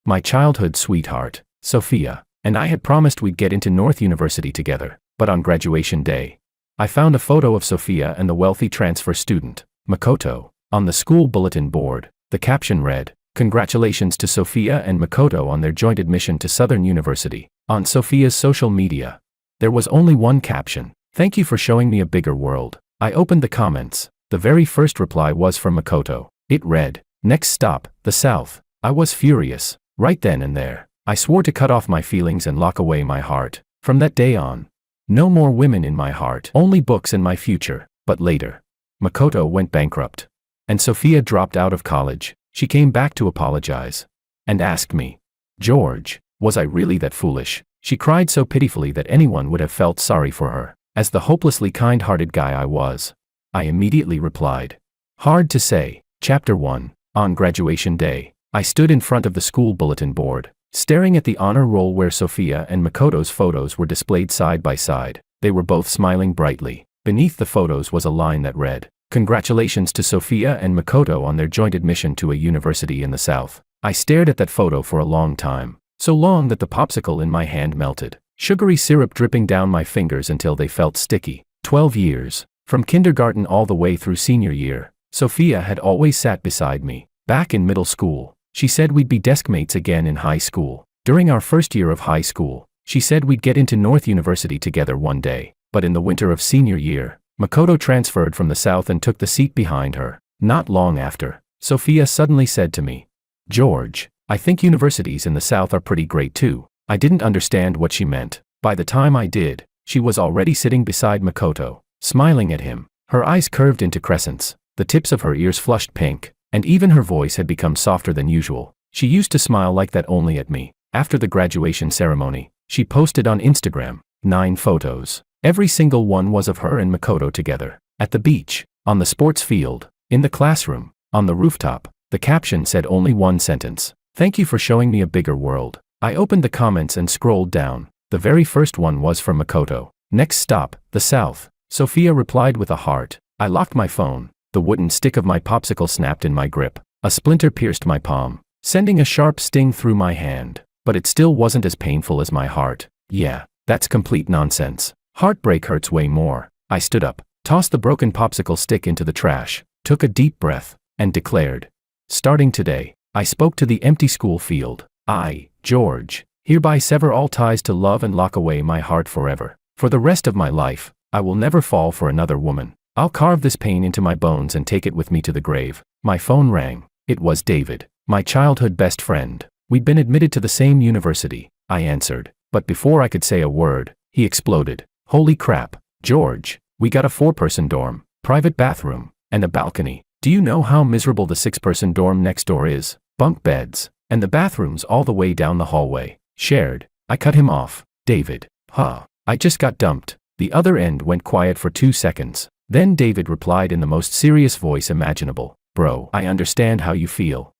My childhood sweetheart, Sophia, and I had promised we'd get into North University together, but on graduation day, I found a photo of Sophia and the wealthy transfer student, Makoto, on the school bulletin board. The caption read, "Congratulations to Sophia and Makoto on their joint admission to Southern University." On Sophia's social media, there was only one caption, "Thank you for showing me a bigger world." I opened the comments. The very first reply was from Makoto. It read, "Next stop, the South." I was furious. Right then and there, I swore to cut off my feelings and lock away my heart. From that day on, no more women in my heart, only books in my future. But later, Makoto went bankrupt, and Sophia dropped out of college. She came back to apologize and asked me, "George, was I really that foolish?" She cried so pitifully that anyone would have felt sorry for her. As the hopelessly kind-hearted guy I was, I immediately replied, "Hard to say." Chapter 1. On graduation day, I stood in front of the school bulletin board, staring at the honor roll where Sophia and Makoto's photos were displayed side by side. They were both smiling brightly. Beneath the photos was a line that read, "Congratulations to Sophia and Makoto on their joint admission to a university in the South." I stared at that photo for a long time, so long that the popsicle in my hand melted, sugary syrup dripping down my fingers until they felt sticky. 12 years, from kindergarten all the way through senior year, Sophia had always sat beside me. Back in middle school, she said we'd be deskmates again in high school. During our first year of high school, she said we'd get into North University together one day. But in the winter of senior year, Makoto transferred from the South and took the seat behind her. Not long after, Sophia suddenly said to me, "George, I think universities in the South are pretty great too." I didn't understand what she meant. By the time I did, she was already sitting beside Makoto, smiling at him. Her eyes curved into crescents, the tips of her ears flushed pink, and even her voice had become softer than usual. She used to smile like that only at me. After the graduation ceremony, she posted on Instagram 9 photos. Every single one was of her and Makoto together. At the beach, on the sports field, in the classroom, on the rooftop. The caption said only one sentence, "Thank you for showing me a bigger world." I opened the comments and scrolled down. The very first one was from Makoto. "Next stop, the South." Sophia replied with a heart. I locked my phone. The wooden stick of my popsicle snapped in my grip. A splinter pierced my palm, sending a sharp sting through my hand. But it still wasn't as painful as my heart. Yeah, that's complete nonsense. Heartbreak hurts way more. I stood up, tossed the broken popsicle stick into the trash, took a deep breath, and declared, "Starting today, I spoke to the empty school field. I, George, hereby sever all ties to love and lock away my heart forever. For the rest of my life, I will never fall for another woman. I'll carve this pain into my bones and take it with me to the grave." My phone rang. It was David, my childhood best friend. We'd been admitted to the same university. I answered, but before I could say a word, he exploded. "Holy crap, George, we got a 4-person dorm, private bathroom, and a balcony. Do you know how miserable the 6-person dorm next door is? Bunk beds, and the bathrooms all the way down the hallway, shared." I cut him off. "David, I just got dumped." The other end went quiet for 2 seconds. Then David replied in the most serious voice imaginable, "Bro, I understand how you feel.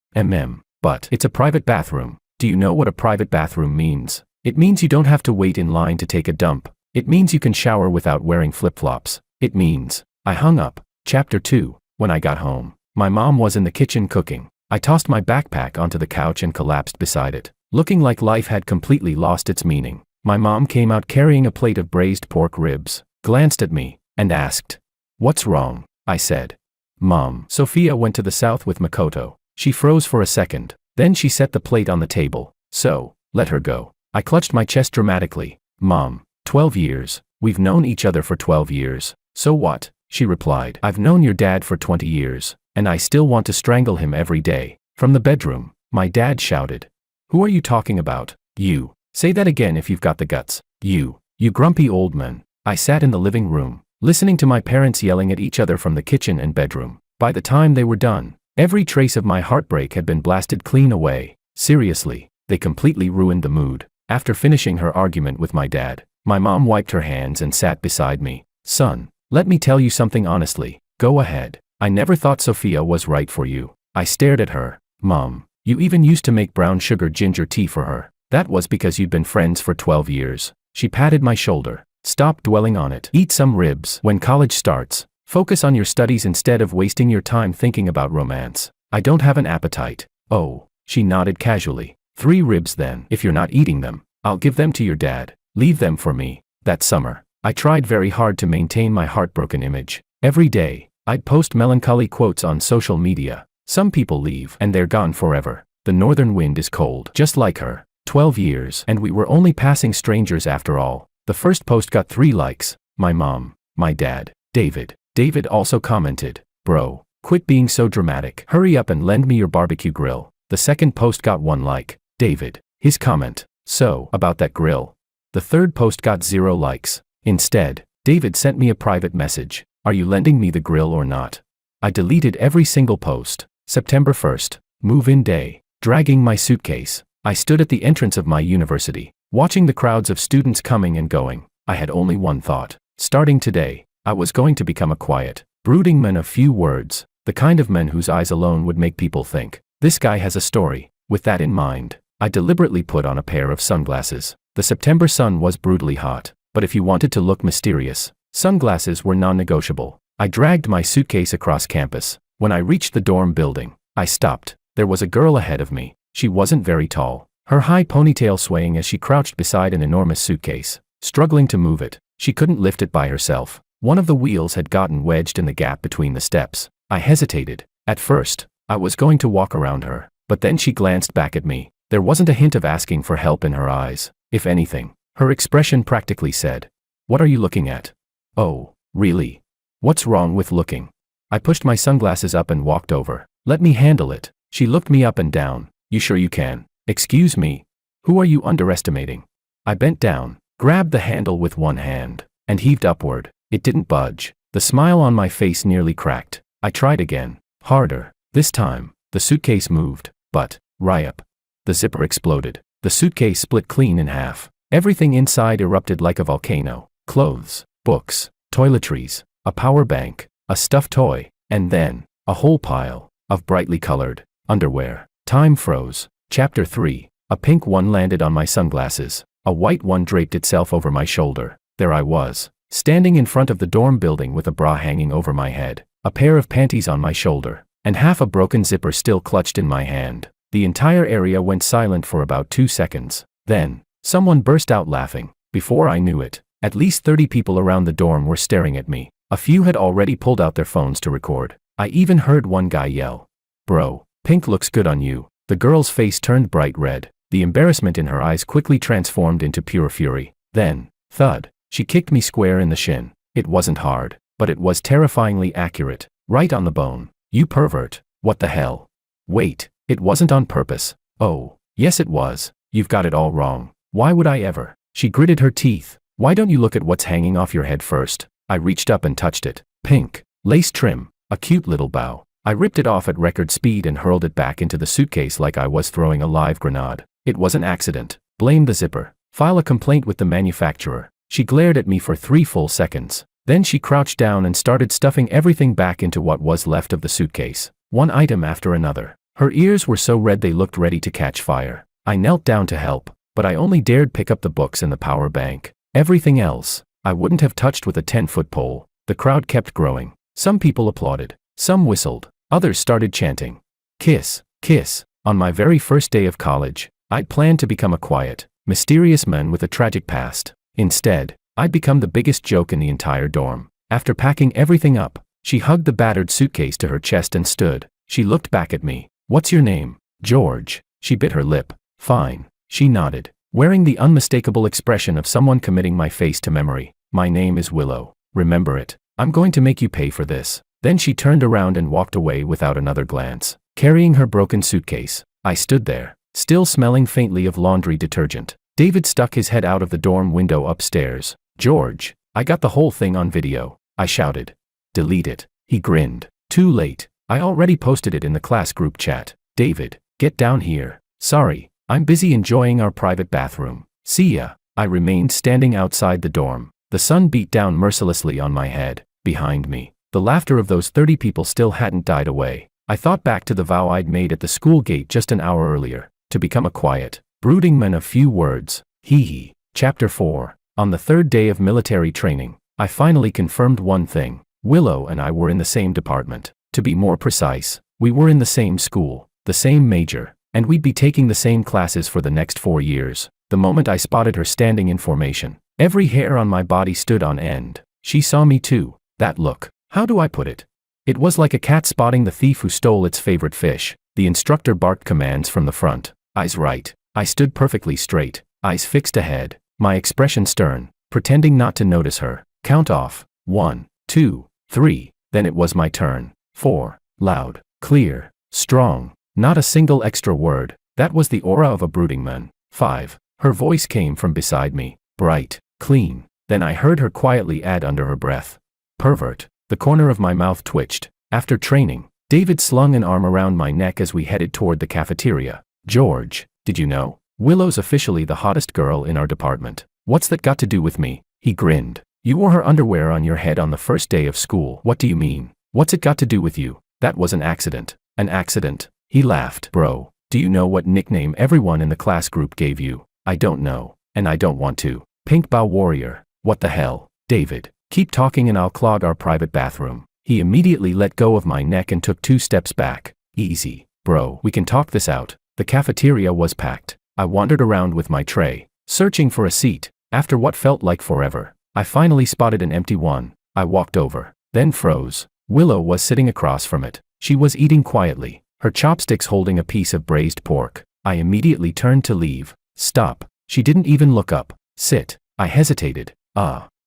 But it's a private bathroom. Do you know what a private bathroom means? It means you don't have to wait in line to take a dump. It means you can shower without wearing flip-flops. It means..." I hung up. Chapter 2. When I got home, my mom was in the kitchen cooking. I tossed my backpack onto the couch and collapsed beside it, looking like life had completely lost its meaning. My mom came out carrying a plate of braised pork ribs, glanced at me, and asked, "What's wrong?" I said, "Mom, Sophia went to the South with Makoto." She froze for a second, then she set the plate on the table. "So, let her go." I clutched my chest dramatically. "Mom, 12 years. We've known each other for 12 years. So what?" She replied, "I've known your dad for 20 years, and I still want to strangle him every day." From the bedroom, my dad shouted, "Who are you talking about? You. Say that again if you've got the guts. You grumpy old man." I sat in the living room, listening to my parents yelling at each other from the kitchen and bedroom. By the time they were done, every trace of my heartbreak had been blasted clean away. Seriously, they completely ruined the mood. After finishing her argument with my dad, my mom wiped her hands and sat beside me. "Son, let me tell you something honestly. Go ahead. I never thought Sophia was right for you." I stared at her. "Mom, you even used to make brown sugar ginger tea for her. That was because you'd been friends for 12 years. She patted my shoulder. "Stop dwelling on it. Eat some ribs. When college starts, focus on your studies instead of wasting your time thinking about romance." "I don't have an appetite." "Oh," she nodded casually. 3 ribs then. If you're not eating them, I'll give them to your dad. Leave them for me. That summer, I tried very hard to maintain my heartbroken image. Every day, I'd post melancholy quotes on social media. Some people leave and they're gone forever. The northern wind is cold. Just like her. 12 years and we were only passing strangers after all. The first post got 3 likes. My mom, my dad, David. David also commented, "Bro, quit being so dramatic. Hurry up and lend me your barbecue grill." The second post got 1 like. David. His comment, "So, about that grill." The third post got 0 likes. Instead, David sent me a private message. "Are you lending me the grill or not?" I deleted every single post. September 1st, move-in day. Dragging my suitcase, I stood at the entrance of my university, watching the crowds of students coming and going. I had only one thought. Starting today, I was going to become a quiet, brooding man of few words, the kind of man whose eyes alone would make people think, "This guy has a story." With that in mind, I deliberately put on a pair of sunglasses. The September sun was brutally hot, but if you wanted to look mysterious, sunglasses were non-negotiable. I dragged my suitcase across campus. When I reached the dorm building, I stopped. There was a girl ahead of me. She wasn't very tall, her high ponytail swaying as she crouched beside an enormous suitcase, struggling to move it. She couldn't lift it by herself. One of the wheels had gotten wedged in the gap between the steps. I hesitated. At first, I was going to walk around her, but then she glanced back at me. There wasn't a hint of asking for help in her eyes. If anything, her expression practically said, "What are you looking at?" "Oh, really? What's wrong with looking?" I pushed my sunglasses up and walked over. "Let me handle it." She looked me up and down. "You sure you can?" "Excuse me. Who are you underestimating?" I bent down, grabbed the handle with one hand, and heaved upward. It didn't budge. The smile on my face nearly cracked. I tried again. Harder. This time, the suitcase moved, but, ryup. The zipper exploded. The suitcase split clean in half. Everything inside erupted like a volcano. Clothes, books, toiletries, a power bank, a stuffed toy, and then, a whole pile of brightly colored underwear. Time froze. Chapter 3. A pink one landed on my sunglasses. A white one draped itself over my shoulder. There I was, standing in front of the dorm building with a bra hanging over my head, a pair of panties on my shoulder, and half a broken zipper still clutched in my hand. The entire area went silent for about 2 seconds. Then, someone burst out laughing. Before I knew it, at least 30 people around the dorm were staring at me. A few had already pulled out their phones to record. I even heard one guy yell, "Bro, pink looks good on you." The girl's face turned bright red. The embarrassment in her eyes quickly transformed into pure fury. Then, thud, she kicked me square in the shin. It wasn't hard, but it was terrifyingly accurate. Right on the bone. "You pervert. What the hell?" "Wait, it wasn't on purpose." "Oh, yes it was. You've got it all wrong. Why would I ever?" She gritted her teeth. "Why don't you look at what's hanging off your head first?" I reached up and touched it. Pink. Lace trim. A cute little bow. I ripped it off at record speed and hurled it back into the suitcase like I was throwing a live grenade. "It was an accident. Blame the zipper. File a complaint with the manufacturer." She glared at me for 3 full seconds. Then she crouched down and started stuffing everything back into what was left of the suitcase. One item after another. Her ears were so red they looked ready to catch fire. I knelt down to help, but I only dared pick up the books and the power bank. Everything else, I wouldn't have touched with a 10-foot pole. The crowd kept growing. Some people applauded. Some whistled. Others started chanting, "Kiss, kiss." On my very first day of college, I'd planned to become a quiet, mysterious man with a tragic past. Instead, I'd become the biggest joke in the entire dorm. After packing everything up, she hugged the battered suitcase to her chest and stood. She looked back at me. "What's your name?" "George." She bit her lip. "Fine." She nodded, wearing the unmistakable expression of someone committing my face to memory. "My name is Willow. Remember it. I'm going to make you pay for this." Then she turned around and walked away without another glance, carrying her broken suitcase. I stood there, still smelling faintly of laundry detergent. David stuck his head out of the dorm window upstairs. "George, I got the whole thing on video," I shouted. "Delete it." He grinned. "Too late. I already posted it in the class group chat." "David, get down here." "Sorry, I'm busy enjoying our private bathroom. See ya." I remained standing outside the dorm. The sun beat down mercilessly on my head. Behind me, the laughter of those 30 people still hadn't died away. I thought back to the vow I'd made at the school gate just an hour earlier, to become a quiet, brooding man of few words. Hee. Chapter 4. On the 3rd day of military training, I finally confirmed one thing. Willow and I were in the same department. To be more precise, we were in the same school, the same major, and we'd be taking the same classes for the next 4 years. The moment I spotted her standing in formation, every hair on my body stood on end. She saw me too. That look, how do I put it? It was like a cat spotting the thief who stole its favorite fish. The instructor barked commands from the front. Eyes right. I stood perfectly straight, eyes fixed ahead, my expression stern, pretending not to notice her. Count off. 1, 2, 3. Then it was my turn. 4. Loud, clear, strong. Not a single extra word. That was the aura of a brooding man. 5. Her voice came from beside me. Bright, clean. Then I heard her quietly add under her breath. Pervert. The corner of my mouth twitched. After training, David slung an arm around my neck as we headed toward the cafeteria. George, did you know? Willow's officially the hottest girl in our department. What's that got to do with me? He grinned. You wore her underwear on your head on the first day of school. What do you mean? What's it got to do with you? That was an accident. An accident? He laughed. Bro, do you know what nickname everyone in the class group gave you? I don't know, and I don't want to. Pink Bow Warrior. What the hell? David, keep talking and I'll clog our private bathroom. He immediately let go of my neck and took 2 steps back. Easy, bro, we can talk this out. The cafeteria was packed. I wandered around with my tray, searching for a seat. After what felt like forever, I finally spotted an empty one. I walked over, then froze. Willow was sitting across from it. She was eating quietly, her chopsticks holding a piece of braised pork. I immediately turned to leave. Stop. She didn't even look up. Sit. I hesitated.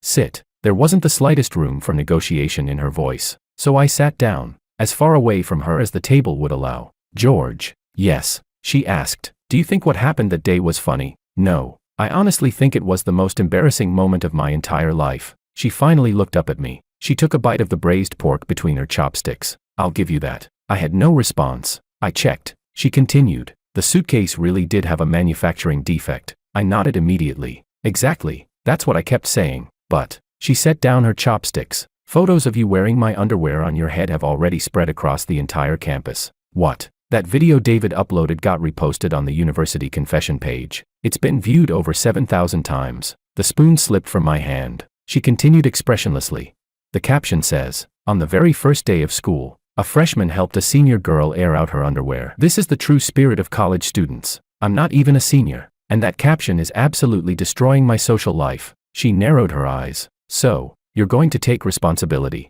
Sit. There wasn't the slightest room for negotiation in her voice, so I sat down, as far away from her as the table would allow. George. Yes, she asked. Do you think what happened that day was funny? No. I honestly think it was the most embarrassing moment of my entire life. She finally looked up at me. She took a bite of the braised pork between her chopsticks. I'll give you that. I had no response. I checked. She continued. The suitcase really did have a manufacturing defect. I nodded immediately. Exactly. That's what I kept saying. But, she set down her chopsticks. Photos of you wearing my underwear on your head have already spread across the entire campus. What? That video David uploaded got reposted on the university confession page. It's been viewed over 7,000 times. The spoon slipped from my hand. She continued expressionlessly. The caption says, on the very first day of school, a freshman helped a senior girl air out her underwear. This is the true spirit of college students. I'm not even a senior, and that caption is absolutely destroying my social life. She narrowed her eyes. So, you're going to take responsibility.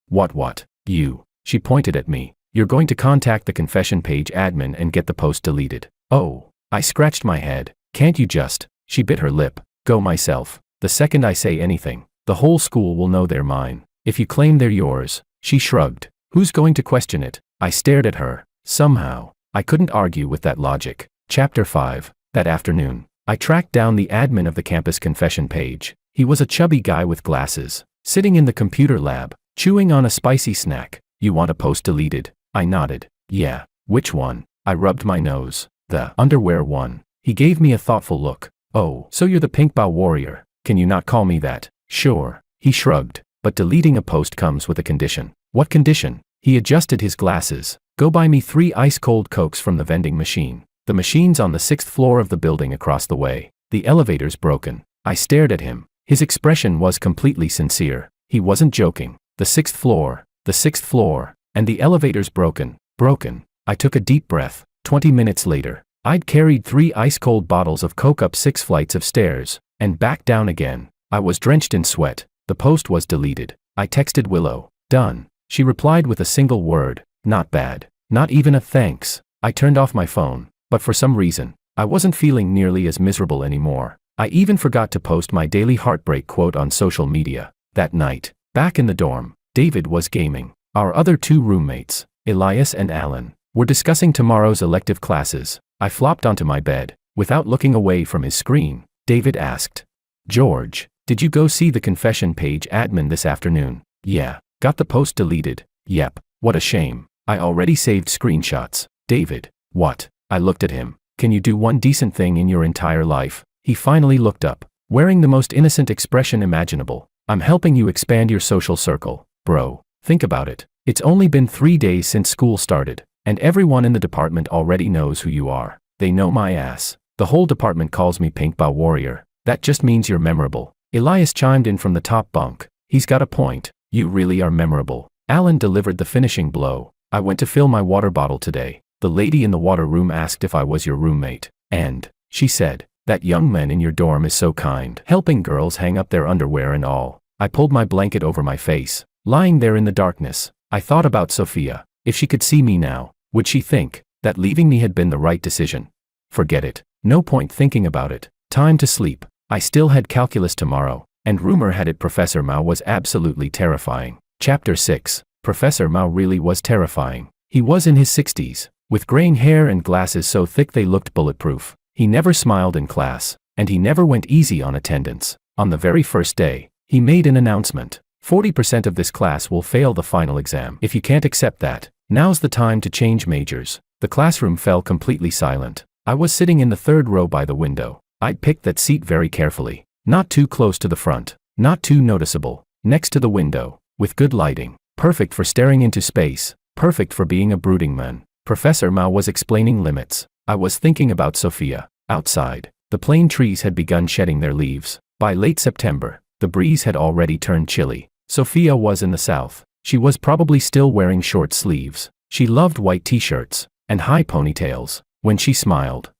What? You. She pointed at me. You're going to contact the confession page admin and get the post deleted. Oh. I scratched my head. Can't you just? She bit her lip. Go myself. The second I say anything, the whole school will know they're mine. If you claim they're yours. She shrugged. Who's going to question it? I stared at her. Somehow, I couldn't argue with that logic. Chapter 5. That afternoon, I tracked down the admin of the campus confession page. He was a chubby guy with glasses, sitting in the computer lab, chewing on a spicy snack. You want a post deleted? I nodded. Yeah. Which one? I rubbed my nose. The underwear one. He gave me a thoughtful look. Oh, so you're the Pink Bow Warrior. Can you not call me that? Sure. He shrugged. But deleting a post comes with a condition. What condition? He adjusted his glasses. Go buy me 3 ice-cold Cokes from the vending machine. The machine's on the 6th floor of the building across the way. The elevator's broken. I stared at him. His expression was completely sincere. He wasn't joking. The 6th floor. The 6th floor. And the elevator's broken. Broken. I took a deep breath. 20 minutes later, I'd carried 3 ice-cold bottles of Coke up 6 flights of stairs, and back down again. I was drenched in sweat. The post was deleted. I texted Willow. Done. She replied with a single word. Not bad. Not even a thanks. I turned off my phone, but for some reason, I wasn't feeling nearly as miserable anymore. I even forgot to post my daily heartbreak quote on social media. That night, back in the dorm, David was gaming. Our other 2 roommates, Elias and Alan, were discussing tomorrow's elective classes. I flopped onto my bed. Without looking away from his screen, David asked, George, did you go see the confession page admin this afternoon? Yeah. Got the post deleted? Yep. What a shame. I already saved screenshots. David. What? I looked at him. Can you do one decent thing in your entire life? He finally looked up, wearing the most innocent expression imaginable. I'm helping you expand your social circle. Bro, think about it. It's only been 3 days since school started, and everyone in the department already knows who you are. They know my ass. The whole department calls me Pink Bow Warrior. That just means you're memorable. Elias chimed in from the top bunk. He's got a point. You really are memorable. Alan delivered the finishing blow. I went to fill my water bottle today. The lady in the water room asked if I was your roommate. And she said, that young man in your dorm is so kind, helping girls hang up their underwear and all. I pulled my blanket over my face. Lying there in the darkness, I thought about Sophia. If she could see me now, would she think that leaving me had been the right decision? Forget it. No point thinking about it. Time to sleep. I still had calculus tomorrow, and rumor had it Professor Mao was absolutely terrifying. Chapter 6. Professor Mao really was terrifying. He was in his 60s, with graying hair and glasses so thick they looked bulletproof. He never smiled in class, and he never went easy on attendance. On the very first day, he made an announcement. 40% of this class will fail the final exam. If you can't accept that, now's the time to change majors. The classroom fell completely silent. I was sitting in the third row by the window. I'd picked that seat very carefully. Not too close to the front, not too noticeable, next to the window, with good lighting. Perfect for staring into space, perfect for being a brooding man. Professor Mao was explaining limits. I was thinking about Sophia. Outside, the plane trees had begun shedding their leaves. By late September, the breeze had already turned chilly. Sophia was in the south. She was probably still wearing short sleeves. She loved white t-shirts and high ponytails. When she smiled,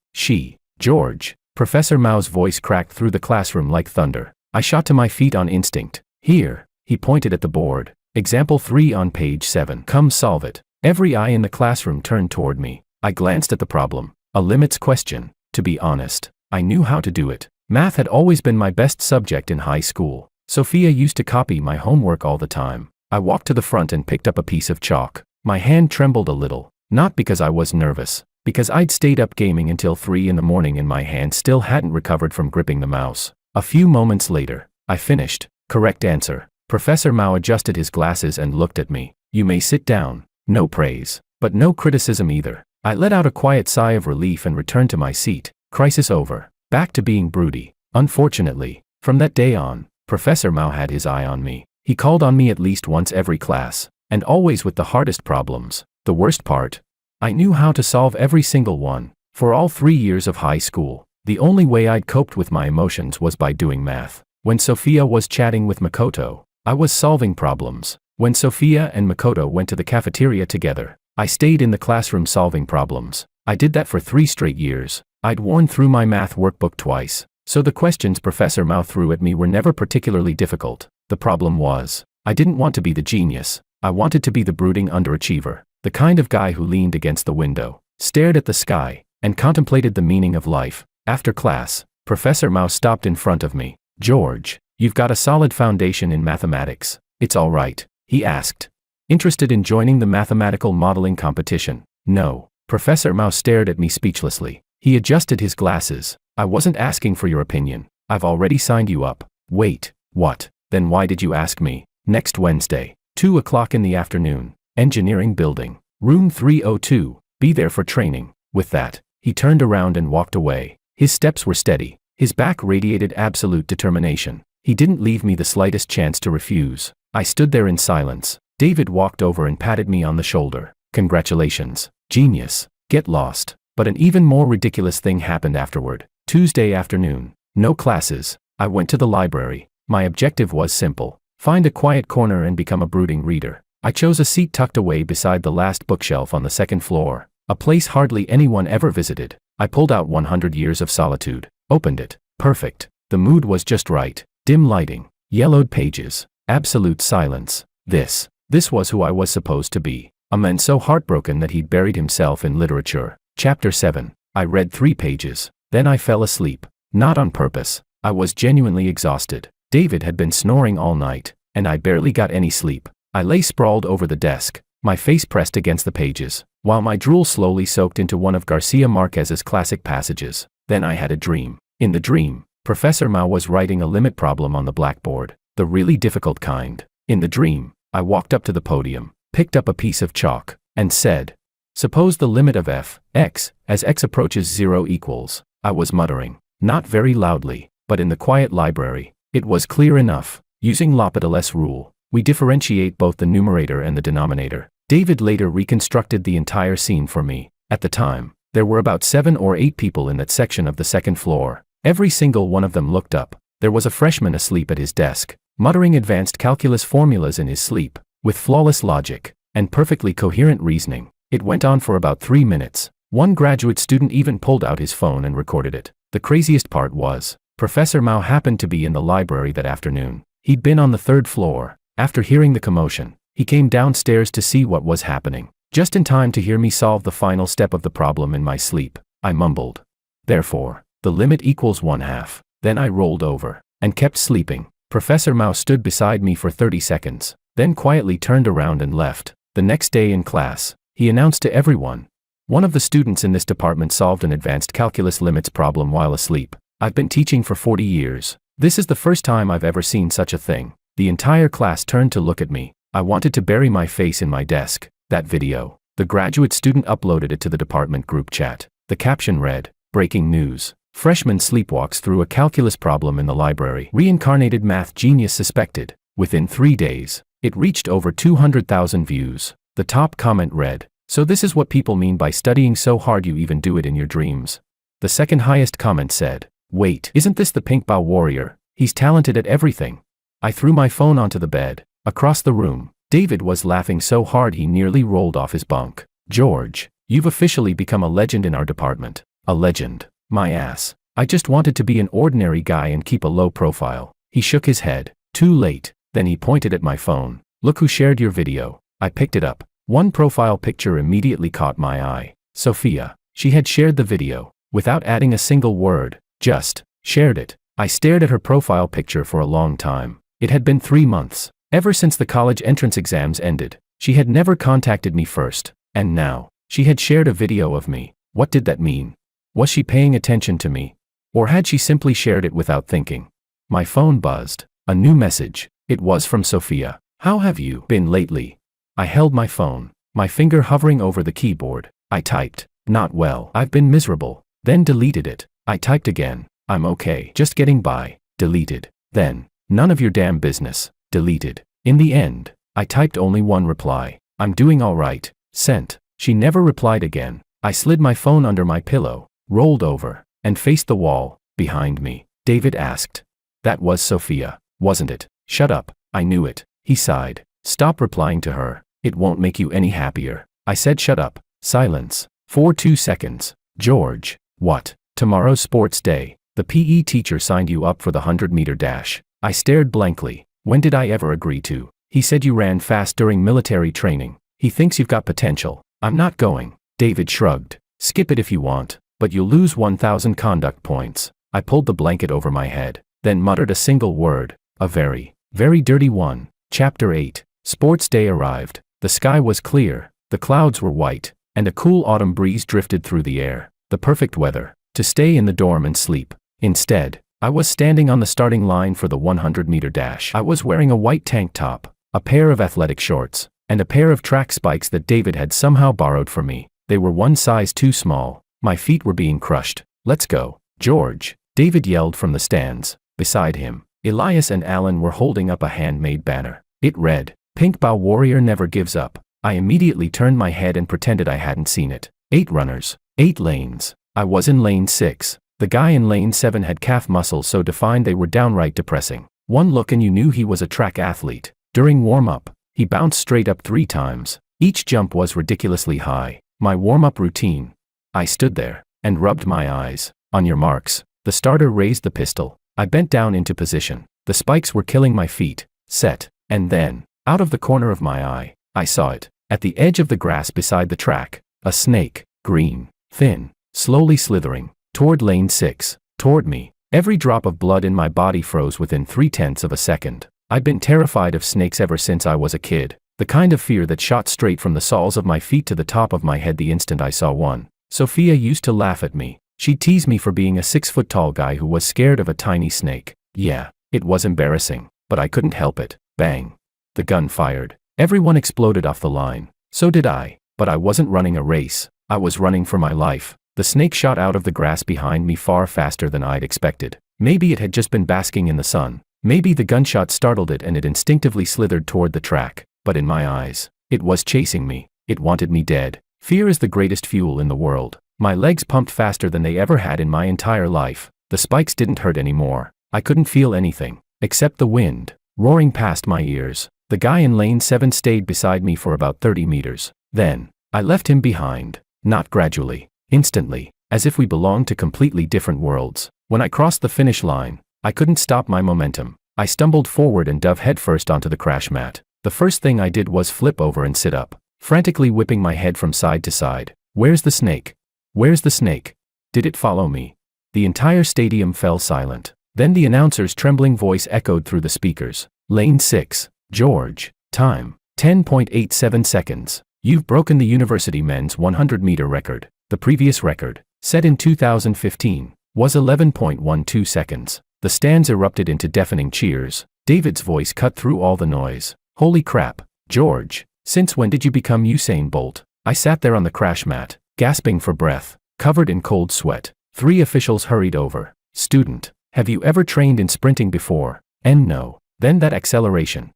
George. Professor Mao's voice cracked through the classroom like thunder. I shot to my feet on instinct. Here, he pointed at the board. Example 3 on page 7. Come solve it. Every eye in the classroom turned toward me. I glanced at the problem. A limits question. To be honest, I knew how to do it. Math had always been my best subject in high school. Sophia used to copy my homework all the time. I walked to the front and picked up a piece of chalk. My hand trembled a little, not because I was nervous, because I'd stayed up gaming until 3 in the morning and my hand still hadn't recovered from gripping the mouse. A few moments later, I finished. Correct answer. Professor Mao adjusted his glasses and looked at me. You may sit down. No praise, but no criticism either. I let out a quiet sigh of relief and returned to my seat. Crisis over. Back to being broody. Unfortunately, from that day on, Professor Mao had his eye on me. He called on me at least once every class, and always with the hardest problems. The worst part? I knew how to solve every single one. For all 3 years of high school, the only way I'd coped with my emotions was by doing math. When Sophia was chatting with Makoto, I was solving problems. When Sophia and Makoto went to the cafeteria together, I stayed in the classroom solving problems. I did that for 3 straight years. I'd worn through my math workbook twice, so the questions Professor Mao threw at me were never particularly difficult. The problem was, I didn't want to be the genius. I wanted to be the brooding underachiever, the kind of guy who leaned against the window, stared at the sky, and contemplated the meaning of life. After class, Professor Mao stopped in front of me. George, you've got a solid foundation in mathematics. It's all right, he asked. Interested in joining the mathematical modeling competition? No. Professor Mao stared at me speechlessly. He adjusted his glasses. I wasn't asking for your opinion. I've already signed you up. Wait, what? Then why did you ask me? Next Wednesday, 2 o'clock in the afternoon, engineering building, room 302, be there for training. With that, he turned around and walked away. His steps were steady. His back radiated absolute determination. He didn't leave me the slightest chance to refuse. I stood there in silence. David walked over and patted me on the shoulder. Congratulations, genius. Get lost. But an even more ridiculous thing happened afterward. Tuesday afternoon. No classes. I went to the library. My objective was simple. Find a quiet corner and become a brooding reader. I chose a seat tucked away beside the last bookshelf on the second floor, a place hardly anyone ever visited. I pulled out 100 Years of Solitude, opened it. Perfect. The mood was just right. Dim lighting, yellowed pages, absolute silence. This was who I was supposed to be. A man so heartbroken that he'd buried himself in literature. Chapter 7. I read 3 pages. Then I fell asleep. Not on purpose. I was genuinely exhausted. David had been snoring all night, and I barely got any sleep. I lay sprawled over the desk, my face pressed against the pages, while my drool slowly soaked into one of Garcia Marquez's classic passages. Then I had a dream. In the dream, Professor Mao was writing a limit problem on the blackboard, the really difficult kind. In the dream, I walked up to the podium, picked up a piece of chalk, and said, "Suppose the limit of f(x) as x approaches 0 equals." I was muttering, not very loudly, but in the quiet library, it was clear enough. Using L'Hopital's rule, we differentiate both the numerator and the denominator. David later reconstructed the entire scene for me. At the time, there were about 7 or 8 people in that section of the second floor. Every single one of them looked up. There was a freshman asleep at his desk, muttering advanced calculus formulas in his sleep, with flawless logic and perfectly coherent reasoning. It went on for about 3 minutes. One graduate student even pulled out his phone and recorded it. The craziest part was, Professor Mao happened to be in the library that afternoon. He'd been on the 3rd floor. After hearing the commotion, he came downstairs to see what was happening. Just in time to hear me solve the final step of the problem in my sleep, I mumbled. Therefore, the limit equals 1/2. Then I rolled over and kept sleeping. Professor Mao stood beside me for 30 seconds, then quietly turned around and left. The next day in class, he announced to everyone, "One of the students in this department solved an advanced calculus limits problem while asleep. I've been teaching for 40 years. This is the first time I've ever seen such a thing." The entire class turned to look at me. I wanted to bury my face in my desk. That video. The graduate student uploaded it to the department group chat. The caption read, "Breaking news. Freshman sleepwalks through a calculus problem in the library. Reincarnated math genius suspected." Within 3 days, it reached over 200,000 views. The top comment read, "So this is what people mean by studying so hard you even do it in your dreams." The second highest comment said, "Wait, isn't this the Pink Bow Warrior? He's talented at everything." I threw my phone onto the bed. Across the room, David was laughing so hard he nearly rolled off his bunk. "George, you've officially become a legend in our department." "A legend? My ass. I just wanted to be an ordinary guy and keep a low profile." He shook his head. "Too late." Then he pointed at my phone. "Look who shared your video." I picked it up. One profile picture immediately caught my eye. Sophia. She had shared the video, without adding a single word, just shared it. I stared at her profile picture for a long time. It had been 3 months. Ever since the college entrance exams ended, she had never contacted me first, and now, she had shared a video of me. What did that mean? Was she paying attention to me? Or had she simply shared it without thinking? My phone buzzed. A new message. It was from Sophia. "How have you been lately?" I held my phone, my finger hovering over the keyboard. I typed, "Not well. I've been miserable." Then deleted it. I typed again. "I'm okay. Just getting by." Deleted. Then, "None of your damn business." Deleted. In the end, I typed only one reply. "I'm doing all right." Sent. She never replied again. I slid my phone under my pillow, rolled over, and faced the wall. Behind me, David asked, "That was Sophia, wasn't it?" "Shut up, I knew it." He sighed. "Stop replying to her. It won't make you any happier." I said shut up. Silence. For 2 seconds. "George, what? Tomorrow's sports day. The PE teacher signed you up for the 100-meter dash." I stared blankly. "When did I ever agree to?" "He said you ran fast during military training. He thinks you've got potential." "I'm not going." David shrugged. "Skip it if you want, but you'll lose 1,000 conduct points." I pulled the blanket over my head, then muttered a single word. "A very, very dirty one." Chapter 8. Sports day arrived. The sky was clear, the clouds were white, and a cool autumn breeze drifted through the air. The perfect weather to stay in the dorm and sleep. Instead, I was standing on the starting line for the 100-meter dash. I was wearing a white tank top, a pair of athletic shorts, and a pair of track spikes that David had somehow borrowed from me. They were one size too small. My feet were being crushed. "Let's go, George," David yelled from the stands. Beside him, Elias and Alan were holding up a handmade banner. It read, "Pink Bow Warrior never gives up." I immediately turned my head and pretended I hadn't seen it. 8 runners, 8 lanes. I was in lane 6. The guy in lane 7 had calf muscles so defined they were downright depressing. One look and you knew he was a track athlete. During warm-up, he bounced straight up 3 times. Each jump was ridiculously high. My warm-up routine. I stood there and rubbed my eyes. "On your marks." The starter raised the pistol. I bent down into position. The spikes were killing my feet. Set. And then, out of the corner of my eye, I saw it. At the edge of the grass beside the track, a snake, green, thin, slowly slithering, toward lane 6, toward me. Every drop of blood in my body froze within 0.3 of a second. I'd been terrified of snakes ever since I was a kid. The kind of fear that shot straight from the soles of my feet to the top of my head the instant I saw one. Sophia used to laugh at me. She'd tease me for being a 6-foot-tall guy who was scared of a tiny snake. Yeah, it was embarrassing, but I couldn't help it. Bang. The gun fired. Everyone exploded off the line. So did I. But I wasn't running a race. I was running for my life. The snake shot out of the grass behind me far faster than I'd expected. Maybe it had just been basking in the sun. Maybe the gunshot startled it and it instinctively slithered toward the track. But in my eyes, it was chasing me. It wanted me dead. Fear is the greatest fuel in the world. My legs pumped faster than they ever had in my entire life. The spikes didn't hurt anymore. I couldn't feel anything, except the wind, roaring past my ears. The guy in lane 7 stayed beside me for about 30 meters. Then, I left him behind, not gradually, instantly, as if we belonged to completely different worlds. When I crossed the finish line, I couldn't stop my momentum. I stumbled forward and dove headfirst onto the crash mat. The first thing I did was flip over and sit up, frantically whipping my head from side to side. Where's the snake? Where's the snake? Did it follow me? The entire stadium fell silent. Then the announcer's trembling voice echoed through the speakers. Lane 6, George. Time, 10.87 seconds. You've broken the university men's 100-meter record. The previous record, set in 2015, was 11.12 seconds. The stands erupted into deafening cheers. David's voice cut through all the noise. Holy crap, George, since when did you become Usain Bolt? I sat there on the crash mat, gasping for breath, covered in cold sweat. 3 officials hurried over. Student, have you ever trained in sprinting before? And no. Then that acceleration.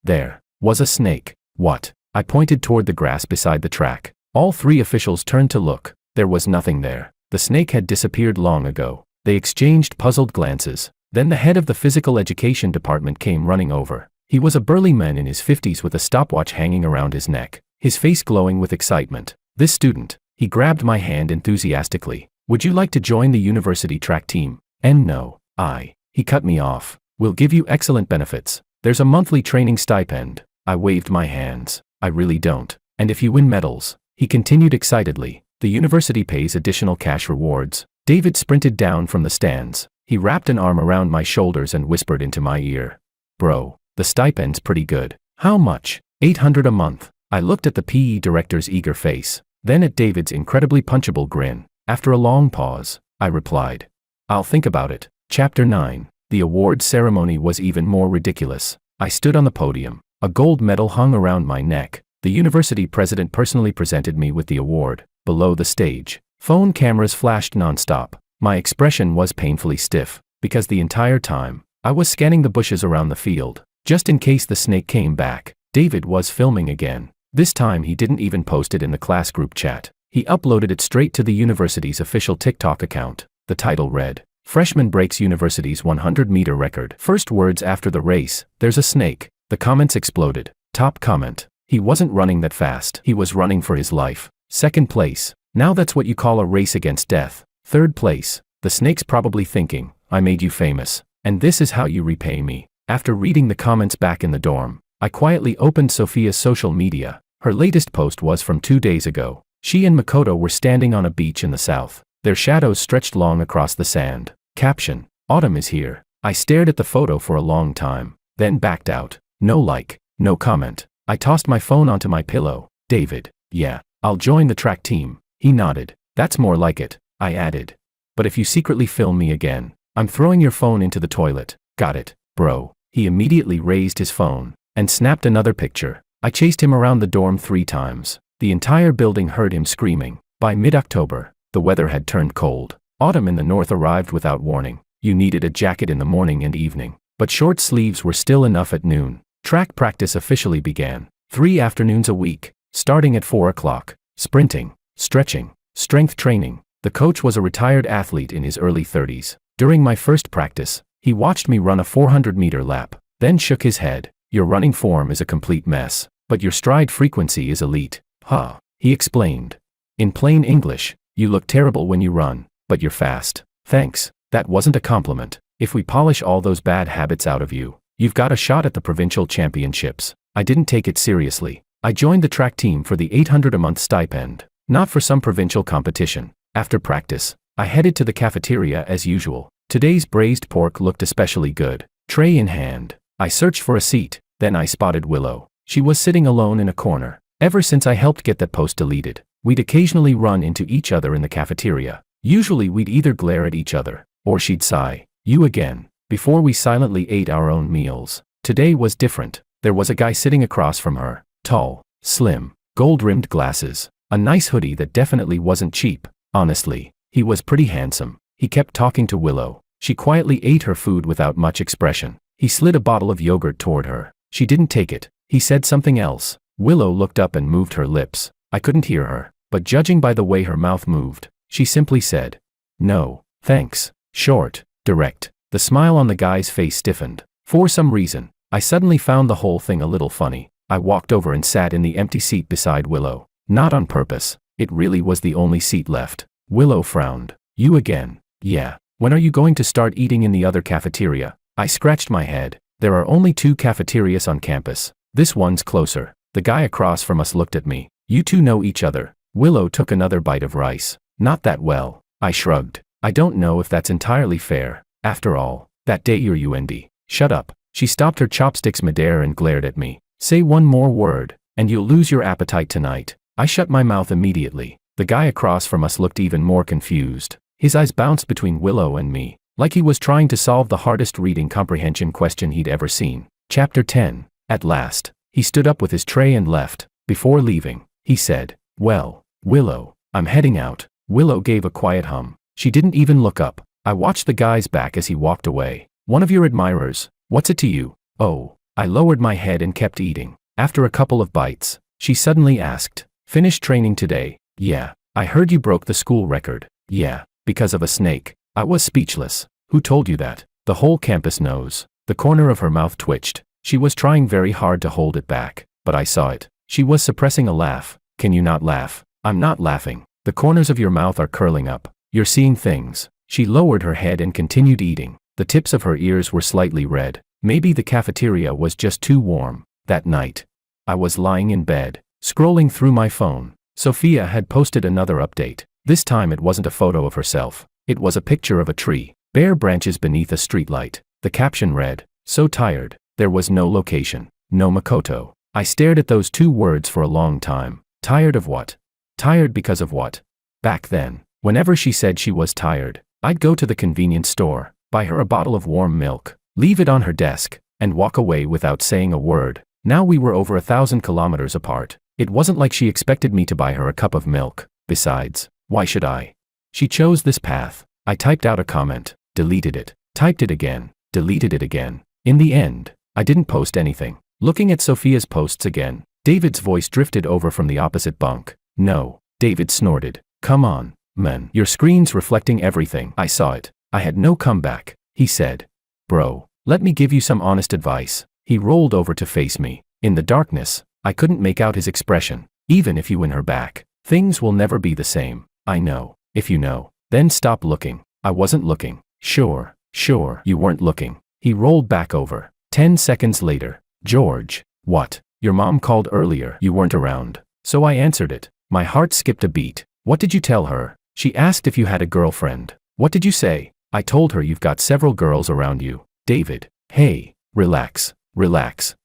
There was a snake. What? I pointed toward the grass beside the track. All 3 officials turned to look. There was nothing there. The snake had disappeared long ago. They exchanged puzzled glances. Then the head of the physical education department came running over. He was a burly man in his 50s with a stopwatch hanging around his neck, his face glowing with excitement. This student, he grabbed my hand enthusiastically. Would you like to join the university track team? And no. He cut me off. We'll give you excellent benefits. There's a monthly training stipend. I waved my hands. I really don't. And if you win medals, he continued excitedly, the university pays additional cash rewards. David sprinted down from the stands. He wrapped an arm around my shoulders and whispered into my ear. Bro, the stipend's pretty good. How much? $800 a month. I looked at the PE director's eager face, then at David's incredibly punchable grin. After a long pause, I replied, I'll think about it. Chapter 9. The awards ceremony was even more ridiculous. I stood on the podium. A gold medal hung around my neck. The university president personally presented me with the award. Below the stage, phone cameras flashed nonstop. My expression was painfully stiff, because the entire time, I was scanning the bushes around the field, just in case the snake came back. David was filming again. This time he didn't even post it in the class group chat. He uploaded it straight to the university's official TikTok account. The title read, Freshman breaks university's 100-meter record. First words after the race, there's a snake. The comments exploded. Top comment, he wasn't running that fast. He was running for his life. Second place, now that's what you call a race against death. Third place, the snake's probably thinking, I made you famous, and this is how you repay me. After reading the comments back in the dorm, I quietly opened Sophia's social media. Her latest post was from 2 days ago. She and Makoto were standing on a beach in the south. Their shadows stretched long across the sand. Caption, Autumn is here. I stared at the photo for a long time, then backed out. No like, no comment. I tossed my phone onto my pillow. David, yeah, I'll join the track team. He nodded. That's more like it. I added. But if you secretly film me again, I'm throwing your phone into the toilet. Got it, bro. He immediately raised his phone and snapped another picture. I chased him around the dorm 3 times. The entire building heard him screaming. By mid-October, the weather had turned cold. Autumn in the north arrived without warning. You needed a jacket in the morning and evening, but short sleeves were still enough at noon. Track practice officially began. 3 afternoons a week, starting at 4 o'clock. Sprinting, stretching, strength training. The coach was a retired athlete in his early 30s. During my first practice, he watched me run a 400-meter lap, then shook his head. Your running form is a complete mess, but your stride frequency is elite. He explained. In plain English, you look terrible when you run, but you're fast. Thanks, that wasn't a compliment. If we polish all those bad habits out of you, you've got a shot at the provincial championships. I didn't take it seriously. I joined the track team for the $800 a month stipend, not for some provincial competition. After practice, I headed to the cafeteria as usual. Today's braised pork looked especially good. Tray in hand, I searched for a seat, then I spotted Willow. She was sitting alone in a corner. Ever since I helped get that post deleted, we'd occasionally run into each other in the cafeteria. Usually we'd either glare at each other, or she'd sigh, you again, before we silently ate our own meals. Today was different. There was a guy sitting across from her, tall, slim, gold-rimmed glasses, a nice hoodie that definitely wasn't cheap. Honestly, he was pretty handsome. He kept talking to Willow. She quietly ate her food without much expression. He slid a bottle of yogurt toward her. She didn't take it. He said something else. Willow looked up and moved her lips. I couldn't hear her, but judging by the way her mouth moved, she simply said, no, thanks. Short, direct. The smile on the guy's face stiffened. For some reason, I suddenly found the whole thing a little funny. I walked over and sat in the empty seat beside Willow. Not on purpose. It really was the only seat left. Willow frowned. You again? Yeah. When are you going to start eating in the other cafeteria? I scratched my head. There are only 2 cafeterias on campus. This one's closer. The guy across from us looked at me. You two know each other. Willow took another bite of rice. Not that well. I shrugged. I don't know if that's entirely fair. After all, that day you're UND. Shut up. She stopped her chopsticks midair and glared at me. Say one more word, and you'll lose your appetite tonight. I shut my mouth immediately. The guy across from us looked even more confused. His eyes bounced between Willow and me, like he was trying to solve the hardest reading comprehension question he'd ever seen. Chapter 10. At last, he stood up with his tray and left. Before leaving, he said, Well, Willow, I'm heading out. Willow gave a quiet hum. She didn't even look up. I watched the guy's back as he walked away. One of your admirers. What's it to you? Oh. I lowered my head and kept eating. After a couple of bites, she suddenly asked, Finished training today? Yeah. I heard you broke the school record. Yeah. Because of a snake. I was speechless. Who told you that? The whole campus knows. The corner of her mouth twitched. She was trying very hard to hold it back, but I saw it. She was suppressing a laugh. Can you not laugh? I'm not laughing. The corners of your mouth are curling up. You're seeing things. She lowered her head and continued eating. The tips of her ears were slightly red. Maybe the cafeteria was just too warm. That night, I was lying in bed, scrolling through my phone. Sophia had posted another update. This time it wasn't a photo of herself. It was a picture of a tree, bare branches beneath a streetlight. The caption read, So tired. There was no location, no Makoto. I stared at those 2 words for a long time. Tired of what? Tired because of what? Back then, whenever she said she was tired, I'd go to the convenience store, buy her a bottle of warm milk, leave it on her desk, and walk away without saying a word. Now we were over 1,000 kilometers apart. It wasn't like she expected me to buy her a cup of milk. Besides, why should I? She chose this path. I typed out a comment, deleted it, typed it again, deleted it again. In the end, I didn't post anything. Looking at Sophia's posts again, David's voice drifted over from the opposite bunk. No, David snorted. Come on, man. Your screen's reflecting everything. I saw it. I had no comeback. He said, Bro, let me give you some honest advice. He rolled over to face me. In the darkness, I couldn't make out his expression. Even if you win her back, things will never be the same. I know. If you know, then stop looking. I wasn't looking. Sure, you weren't looking. He rolled back over. 10 seconds later. George. What? Your mom called earlier. You weren't around. So I answered it. My heart skipped a beat. What did you tell her? She asked if you had a girlfriend. What did you say? I told her you've got several girls around you. David. Hey, relax.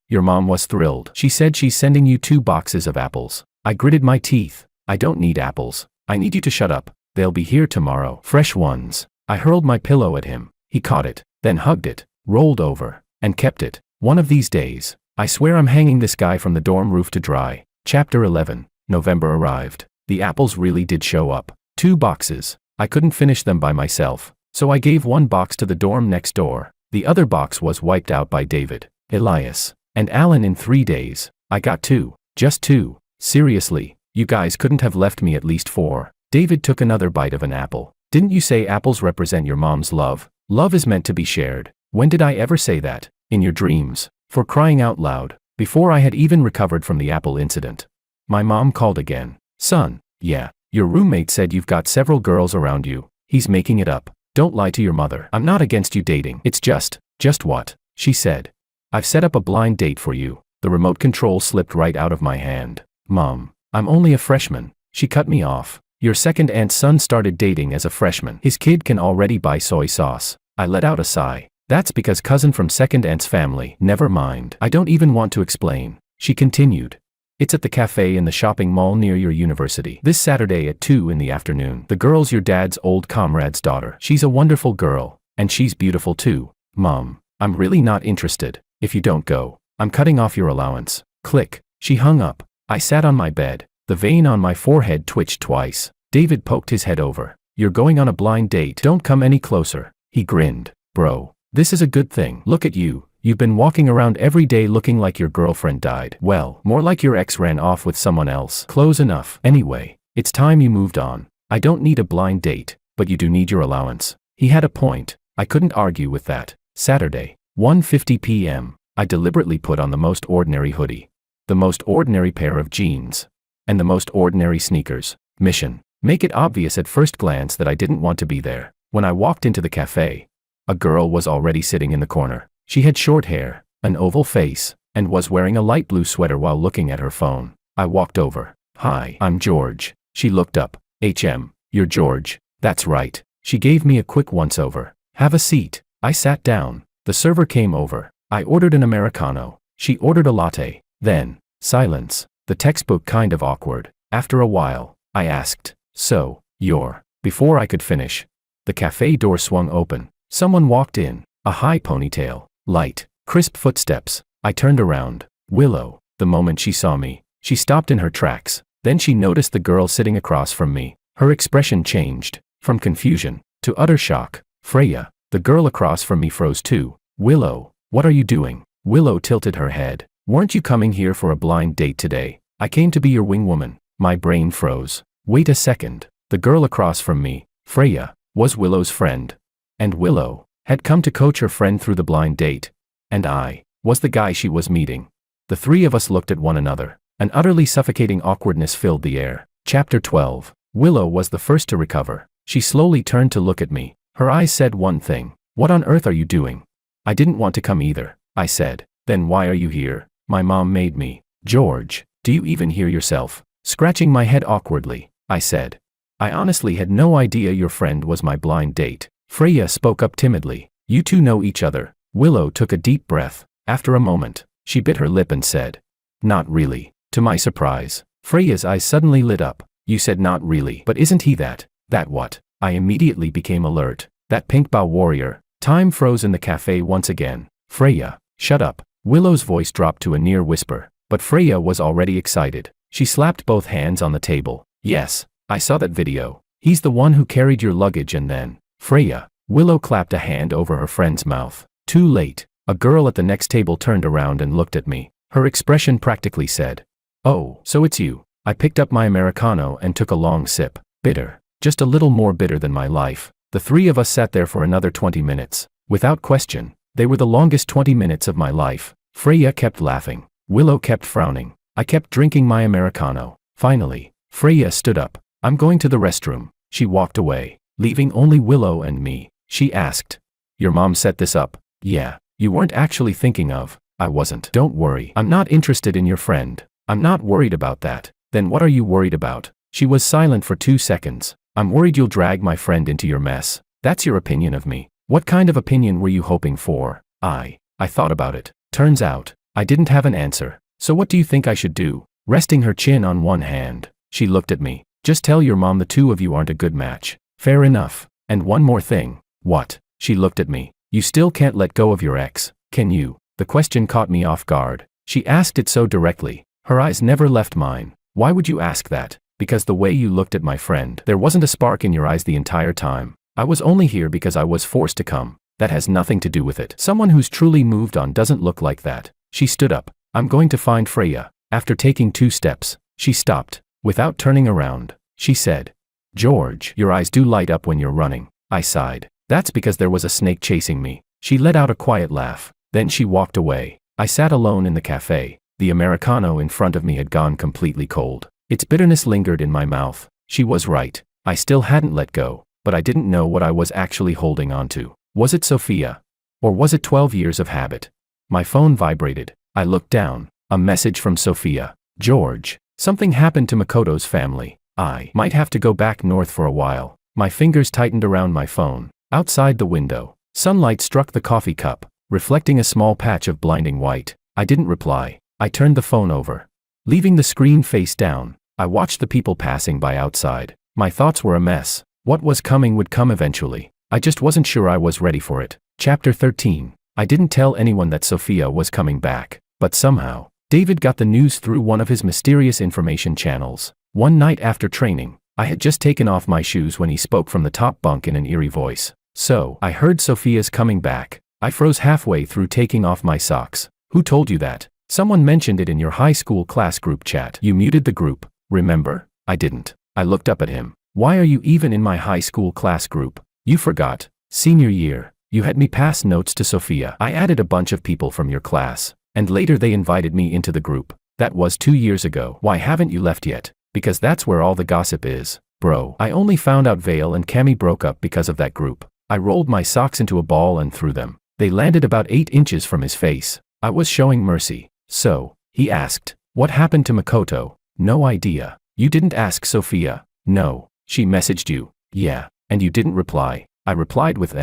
Your mom was thrilled. She said she's sending you 2 boxes of apples. I gritted my teeth. I don't need apples. I need you to shut up. They'll be here tomorrow. Fresh ones. I hurled my pillow at him. He caught it, then hugged it, rolled over, and kept it. One of these days, I swear I'm hanging this guy from the dorm roof to dry. Chapter 11. November arrived. The apples really did show up. 2 boxes. I couldn't finish them by myself, so I gave 1 box to the dorm next door. The other box was wiped out by David, Elias, and Alan in 3 days. I got 2. Just 2. Seriously, you guys couldn't have left me at least 4. David took another bite of an apple. Didn't you say apples represent your mom's love? Love is meant to be shared. When did I ever say that? In your dreams. For crying out loud. Before I had even recovered from the apple incident. My mom called again. Son, yeah, your roommate said you've got several girls around you. He's making it up. Don't lie to your mother. I'm not against you dating. It's just what? She said. I've set up a blind date for you. The remote control slipped right out of my hand. Mom, I'm only a freshman. She cut me off. Your second aunt's son started dating as a freshman. His kid can already buy soy sauce. I let out a sigh. That's because cousin from second aunt's family. Never mind. I don't even want to explain. She continued. It's at the cafe in the shopping mall near your university. This Saturday at 2 in the afternoon. The girl's your dad's old comrade's daughter. She's a wonderful girl. And she's beautiful too. Mom, I'm really not interested. If you don't go, I'm cutting off your allowance. Click. She hung up. I sat on my bed. The vein on my forehead twitched twice. David poked his head over. You're going on a blind date. Don't come any closer. He grinned. Bro, this is a good thing. Look at you. You've been walking around every day looking like your girlfriend died. Well, more like your ex ran off with someone else. Close enough. Anyway, it's time you moved on. I don't need a blind date, but you do need your allowance. He had a point. I couldn't argue with that. Saturday, 1:50 p.m. I deliberately put on the most ordinary hoodie. The most ordinary pair of jeans. and the most ordinary sneakers. Mission: make it obvious at first glance that I didn't want to be there. When I walked into the cafe, a girl was already sitting in the corner. She had short hair, an oval face, and was wearing a light blue sweater while looking at her phone. I walked over. "Hi, I'm George." She looked up. You're George." "That's right." She gave me a quick once-over. "Have a seat." I sat down. The server came over. I ordered an Americano. She ordered a latte. Then, silence. The textbook kind of awkward. After a while, I asked, "So, you're..." Before I could finish, the cafe door swung open. Someone walked in. A high ponytail. Light, crisp footsteps. I turned around. Willow. The moment she saw me, she stopped in her tracks. Then she noticed the girl sitting across from me. Her expression changed, from confusion to utter shock. "Freya." The girl across from me froze too. "Willow, what are you doing?" Willow tilted her head. "Weren't you coming here for a blind date today?" "I came to be your wingwoman." My brain froze. Wait a second. The girl across from me, Freya, was Willow's friend. And Willow had come to coach her friend through the blind date. And I was the guy she was meeting. The three of us looked at one another. An utterly suffocating awkwardness filled the air. Chapter 12. Willow was the first to recover. She slowly turned to look at me. Her eyes said one thing. "What on earth are you doing?" "I didn't want to come either," I said. "Then why are you here?" "My mom made me." "George, do you even hear yourself?" Scratching my head awkwardly, I said. "I honestly had no idea your friend was my blind date." Freya spoke up timidly. "You two know each other." Willow took a deep breath. After a moment, she bit her lip and said, "Not really." To my surprise, Freya's eyes suddenly lit up. "You said not really, but isn't he that?" "That what?" I immediately became alert. "That pink bow warrior." Time froze in the cafe once again. "Freya, shut up." Willow's voice dropped to a near whisper, but Freya was already excited. She slapped both hands on the table. "Yes, I saw that video. He's the one who carried your luggage and then..." "Freya." Willow clapped a hand over her friend's mouth. Too late. A girl at the next table turned around and looked at me. Her expression practically said, "Oh, so it's you." I picked up my Americano and took a long sip. Bitter. Just a little more bitter than my life. The three of us sat there for another 20 minutes. Without question, they were the longest 20 minutes of my life. Freya kept laughing. Willow kept frowning. I kept drinking my Americano. Finally, Freya stood up. "I'm going to the restroom." She walked away, leaving only Willow and me. She asked, "Your mom set this up?" "Yeah. You weren't actually thinking of..." "I wasn't." "Don't worry. I'm not interested in your friend." "I'm not worried about that." "Then what are you worried about?" She was silent for 2 seconds. "I'm worried you'll drag my friend into your mess." "That's your opinion of me." "What kind of opinion were you hoping for?" I thought about it. Turns out, I didn't have an answer. "So what do you think I should do?" Resting her chin on one hand, she looked at me. "Just tell your mom the two of you aren't a good match." "Fair enough. And one more thing." "What?" She looked at me. "You still can't let go of your ex, can you?" The question caught me off guard. She asked it so directly. Her eyes never left mine. "Why would you ask that?" "Because the way you looked at my friend, there wasn't a spark in your eyes the entire time." "I was only here because I was forced to come." "That has nothing to do with it. Someone who's truly moved on doesn't look like that." She stood up. "I'm going to find Freya." After taking 2 steps, she stopped. Without turning around, she said, "George, your eyes do light up when you're running." I sighed. "That's because there was a snake chasing me." She let out a quiet laugh. Then she walked away. I sat alone in the cafe. The Americano in front of me had gone completely cold. Its bitterness lingered in my mouth. She was right. I still hadn't let go, but I didn't know what I was actually holding on to. Was it Sophia? Or was it 12 years of habit? My phone vibrated. I looked down. A message from Sophia. "George, something happened to Makoto's family. I might have to go back north for a while." My fingers tightened around my phone. Outside the window, sunlight struck the coffee cup, reflecting a small patch of blinding white. I didn't reply. I turned the phone over. Leaving the screen face down, I watched the people passing by outside. My thoughts were a mess. What was coming would come eventually. I just wasn't sure I was ready for it. Chapter 13. I didn't tell anyone that Sophia was coming back, but somehow, David got the news through one of his mysterious information channels. One night after training, I had just taken off my shoes when he spoke from the top bunk in an eerie voice. "So, I heard Sophia's coming back." I froze halfway through taking off my socks. "Who told you that?" "Someone mentioned it in your high school class group chat." "You muted the group, remember?" "I didn't." I looked up at him. "Why are you even in my high school class group?" "You forgot. Senior year, you had me pass notes to Sophia. I added a bunch of people from your class, and later they invited me into the group." That was 2 years ago. Why haven't you left yet? Because that's where all the gossip is. Bro, I only found out Vale and Cammy broke up because of that group. I rolled my socks into a ball and threw them. They landed about 8 inches from his face. I was showing mercy. So, he asked, what happened to Makoto? No idea. You didn't ask Sophia? No. She messaged you? Yeah. And you didn't reply? I replied with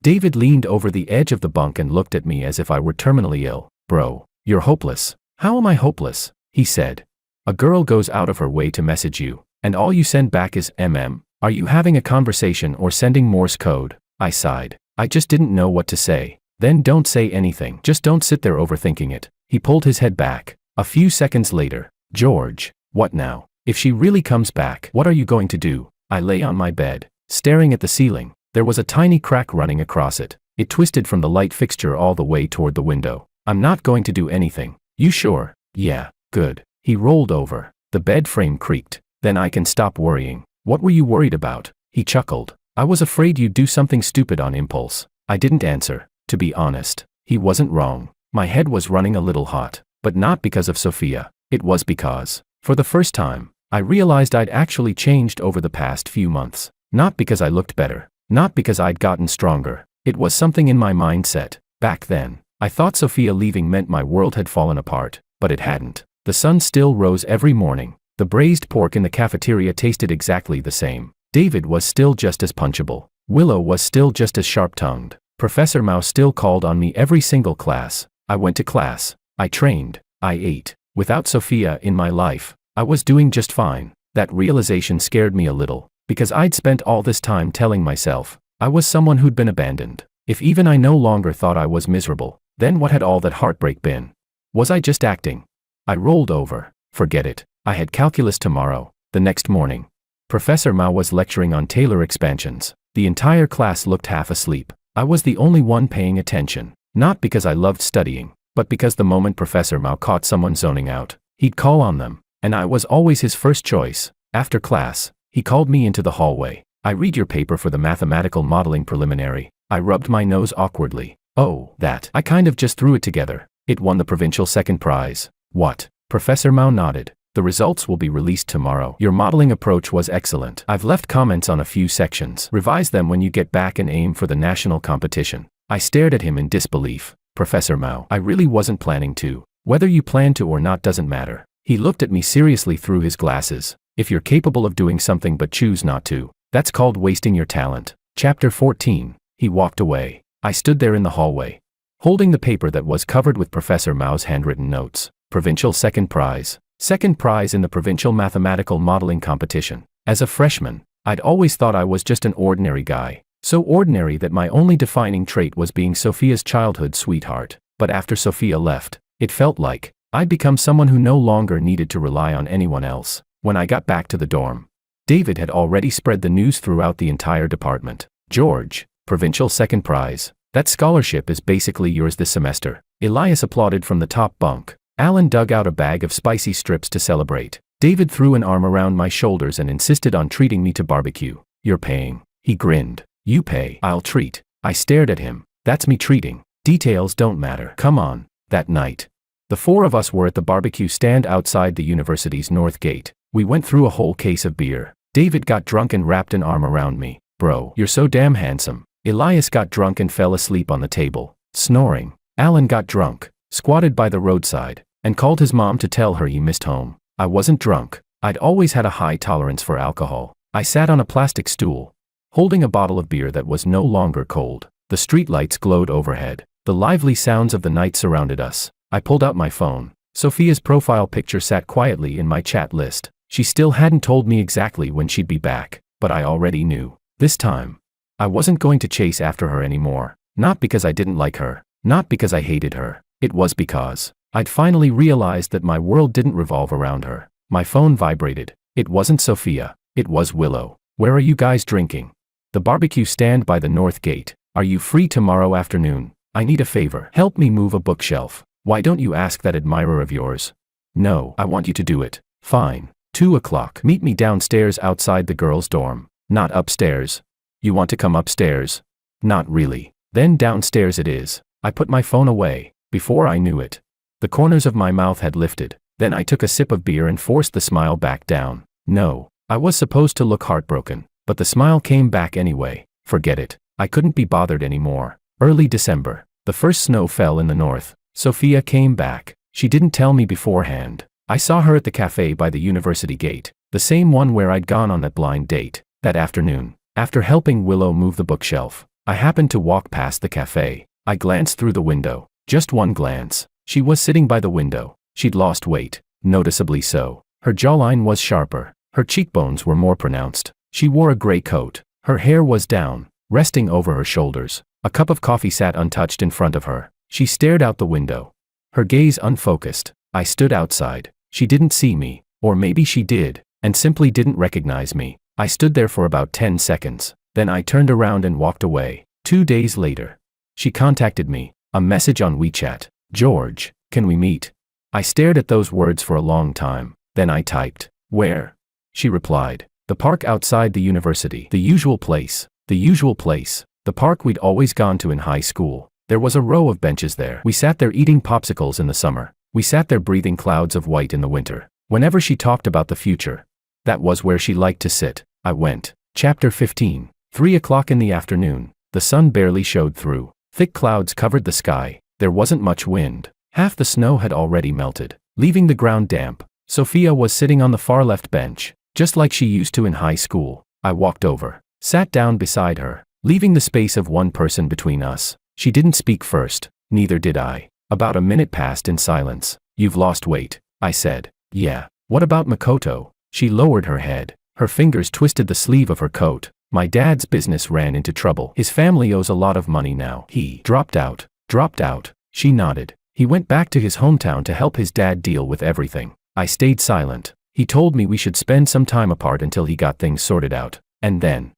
David leaned over the edge of the bunk and looked at me as if I were terminally ill. Bro, you're hopeless. How am I hopeless? He said. A girl goes out of her way to message you, and all you send back is Are you having a conversation or sending Morse code? I sighed. I just didn't know what to say. Then don't say anything. Just don't sit there overthinking it. He pulled his head back. A few seconds later, George, what now? If she really comes back, what are you going to do? I lay on my bed, staring at the ceiling. There was a tiny crack running across it. It twisted from the light fixture all the way toward the window. I'm not going to do anything. You sure? Yeah, good. He rolled over. The bed frame creaked. Then I can stop worrying. What were you worried about? He chuckled. I was afraid you'd do something stupid on impulse. I didn't answer. To be honest, he wasn't wrong. My head was running a little hot, but not because of Sophia. It was because, for the first time, I realized I'd actually changed over the past few months. Not because I looked better. Not because I'd gotten stronger. It was something in my mindset. Back then, I thought Sophia leaving meant my world had fallen apart, but it hadn't. The sun still rose every morning. The braised pork in the cafeteria tasted exactly the same. David was still just as punchable. Willow was still just as sharp-tongued. Professor Mao still called on me every single class. I went to class. I trained. I ate. Without Sophia in my life, I was doing just fine. That realization scared me a little, because I'd spent all this time telling myself I was someone who'd been abandoned. If even I no longer thought I was miserable, then what had all that heartbreak been? Was I just acting? I rolled over. Forget it. I had calculus tomorrow. The next morning, Professor Mao was lecturing on Taylor expansions. The entire class looked half asleep. I was the only one paying attention. Not because I loved studying, but because the moment Professor Mao caught someone zoning out, he'd call on them, and I was always his first choice. After class, he called me into the hallway. I read your paper for the mathematical modeling preliminary. I rubbed my nose awkwardly. Oh, that. I kind of just threw it together. It won the provincial second prize. What? Professor Mao nodded. The results will be released tomorrow. Your modeling approach was excellent. I've left comments on a few sections. Revise them when you get back and aim for the national competition. I stared at him in disbelief. Professor Mao, I really wasn't planning to. Whether you plan to or not doesn't matter. He looked at me seriously through his glasses. If you're capable of doing something but choose not to, that's called wasting your talent. Chapter 14. He walked away. I stood there in the hallway, holding the paper that was covered with Professor Mao's handwritten notes. Provincial second prize. Second prize in the provincial mathematical modeling competition. As a freshman, I'd always thought I was just an ordinary guy. So ordinary that my only defining trait was being Sophia's childhood sweetheart. But after Sophia left, it felt like I'd become someone who no longer needed to rely on anyone else. When I got back to the dorm, David had already spread the news throughout the entire department. George, provincial second prize. That scholarship is basically yours this semester. Elias applauded from the top bunk. Alan dug out a bag of spicy strips to celebrate. David threw an arm around my shoulders and insisted on treating me to barbecue. You're paying. He grinned. You pay. I'll treat. I stared at him. That's me treating. Details don't matter. Come on. That night, the four of us were at the barbecue stand outside the university's north gate. We went through a whole case of beer. David got drunk and wrapped an arm around me. Bro, you're so damn handsome. Elias got drunk and fell asleep on the table, snoring. Alan got drunk, squatted by the roadside, and called his mom to tell her he missed home. I wasn't drunk. I'd always had a high tolerance for alcohol. I sat on a plastic stool, holding a bottle of beer that was no longer cold. The streetlights glowed overhead. The lively sounds of the night surrounded us. I pulled out my phone. Sophia's profile picture sat quietly in my chat list. She still hadn't told me exactly when she'd be back, but I already knew. This time, I wasn't going to chase after her anymore. Not because I didn't like her. Not because I hated her. It was because I'd finally realized that my world didn't revolve around her. My phone vibrated. It wasn't Sophia. It was Willow. Where are you guys drinking? The barbecue stand by the north gate. Are you free tomorrow afternoon? I need a favor. Help me move a bookshelf. Why don't you ask that admirer of yours? No, I want you to do it. Fine. 2 o'clock. Meet me downstairs outside the girls' dorm. Not upstairs. You want to come upstairs? Not really. Then downstairs it is. I put my phone away. Before I knew it, the corners of my mouth had lifted. Then I took a sip of beer and forced the smile back down. No, I was supposed to look heartbroken, but the smile came back anyway. Forget it. I couldn't be bothered anymore. Early December. The first snow fell in the north. Sophia came back. She didn't tell me beforehand. I saw her at the cafe by the university gate, the same one where I'd gone on that blind date. That afternoon, after helping Willow move the bookshelf, I happened to walk past the cafe. I glanced through the window. Just one glance. She was sitting by the window. She'd lost weight, noticeably so. Her jawline was sharper. Her cheekbones were more pronounced. She wore a gray coat. Her hair was down, resting over her shoulders. A cup of coffee sat untouched in front of her. She stared out the window, her gaze unfocused. I stood outside. She didn't see me, or maybe she did, and simply didn't recognize me. I stood there for about 10 seconds. Then I turned around and walked away. 2 days later, she contacted me. A message on WeChat. George, can we meet? I stared at those words for a long time. Then I typed, where? She replied, the park outside the university. The usual place. The usual place. The park we'd always gone to in high school. There was a row of benches there. We sat there eating popsicles in the summer. We sat there breathing clouds of white in the winter. Whenever she talked about the future, that was where she liked to sit. I went. Chapter 15. 3 o'clock in the afternoon. The sun barely showed through. Thick clouds covered the sky. There wasn't much wind. Half the snow had already melted, leaving the ground damp. Sophia was sitting on the far left bench, just like she used to in high school. I walked over, sat down beside her, leaving the space of one person between us. She didn't speak first, neither did I. About a minute passed in silence. You've lost weight, I said. Yeah. What about Makoto? She lowered her head. Her fingers twisted the sleeve of her coat. My dad's business ran into trouble. His family owes a lot of money now. He dropped out. Dropped out. She nodded. He went back to his hometown to help his dad deal with everything. I stayed silent. He told me we should spend some time apart until he got things sorted out. And then,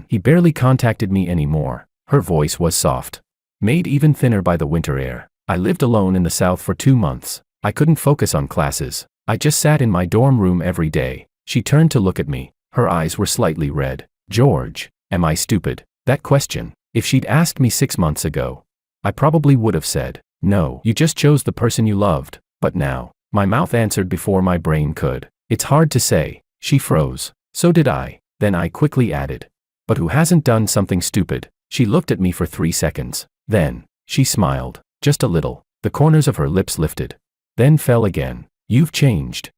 he barely contacted me anymore. Her voice was soft, made even thinner by the winter air. I lived alone in the South for 2 months. I couldn't focus on classes. I just sat in my dorm room every day. She turned to look at me. Her eyes were slightly red. George, am I stupid? That question, if she'd asked me 6 months ago, I probably would have said, no, you just chose the person you loved. But now, my mouth answered before my brain could. It's hard to say. She froze. So did I. Then I quickly added, but who hasn't done something stupid? She looked at me for 3 seconds. Then, she smiled. Just a little. The corners of her lips lifted. Then fell again. You've changed.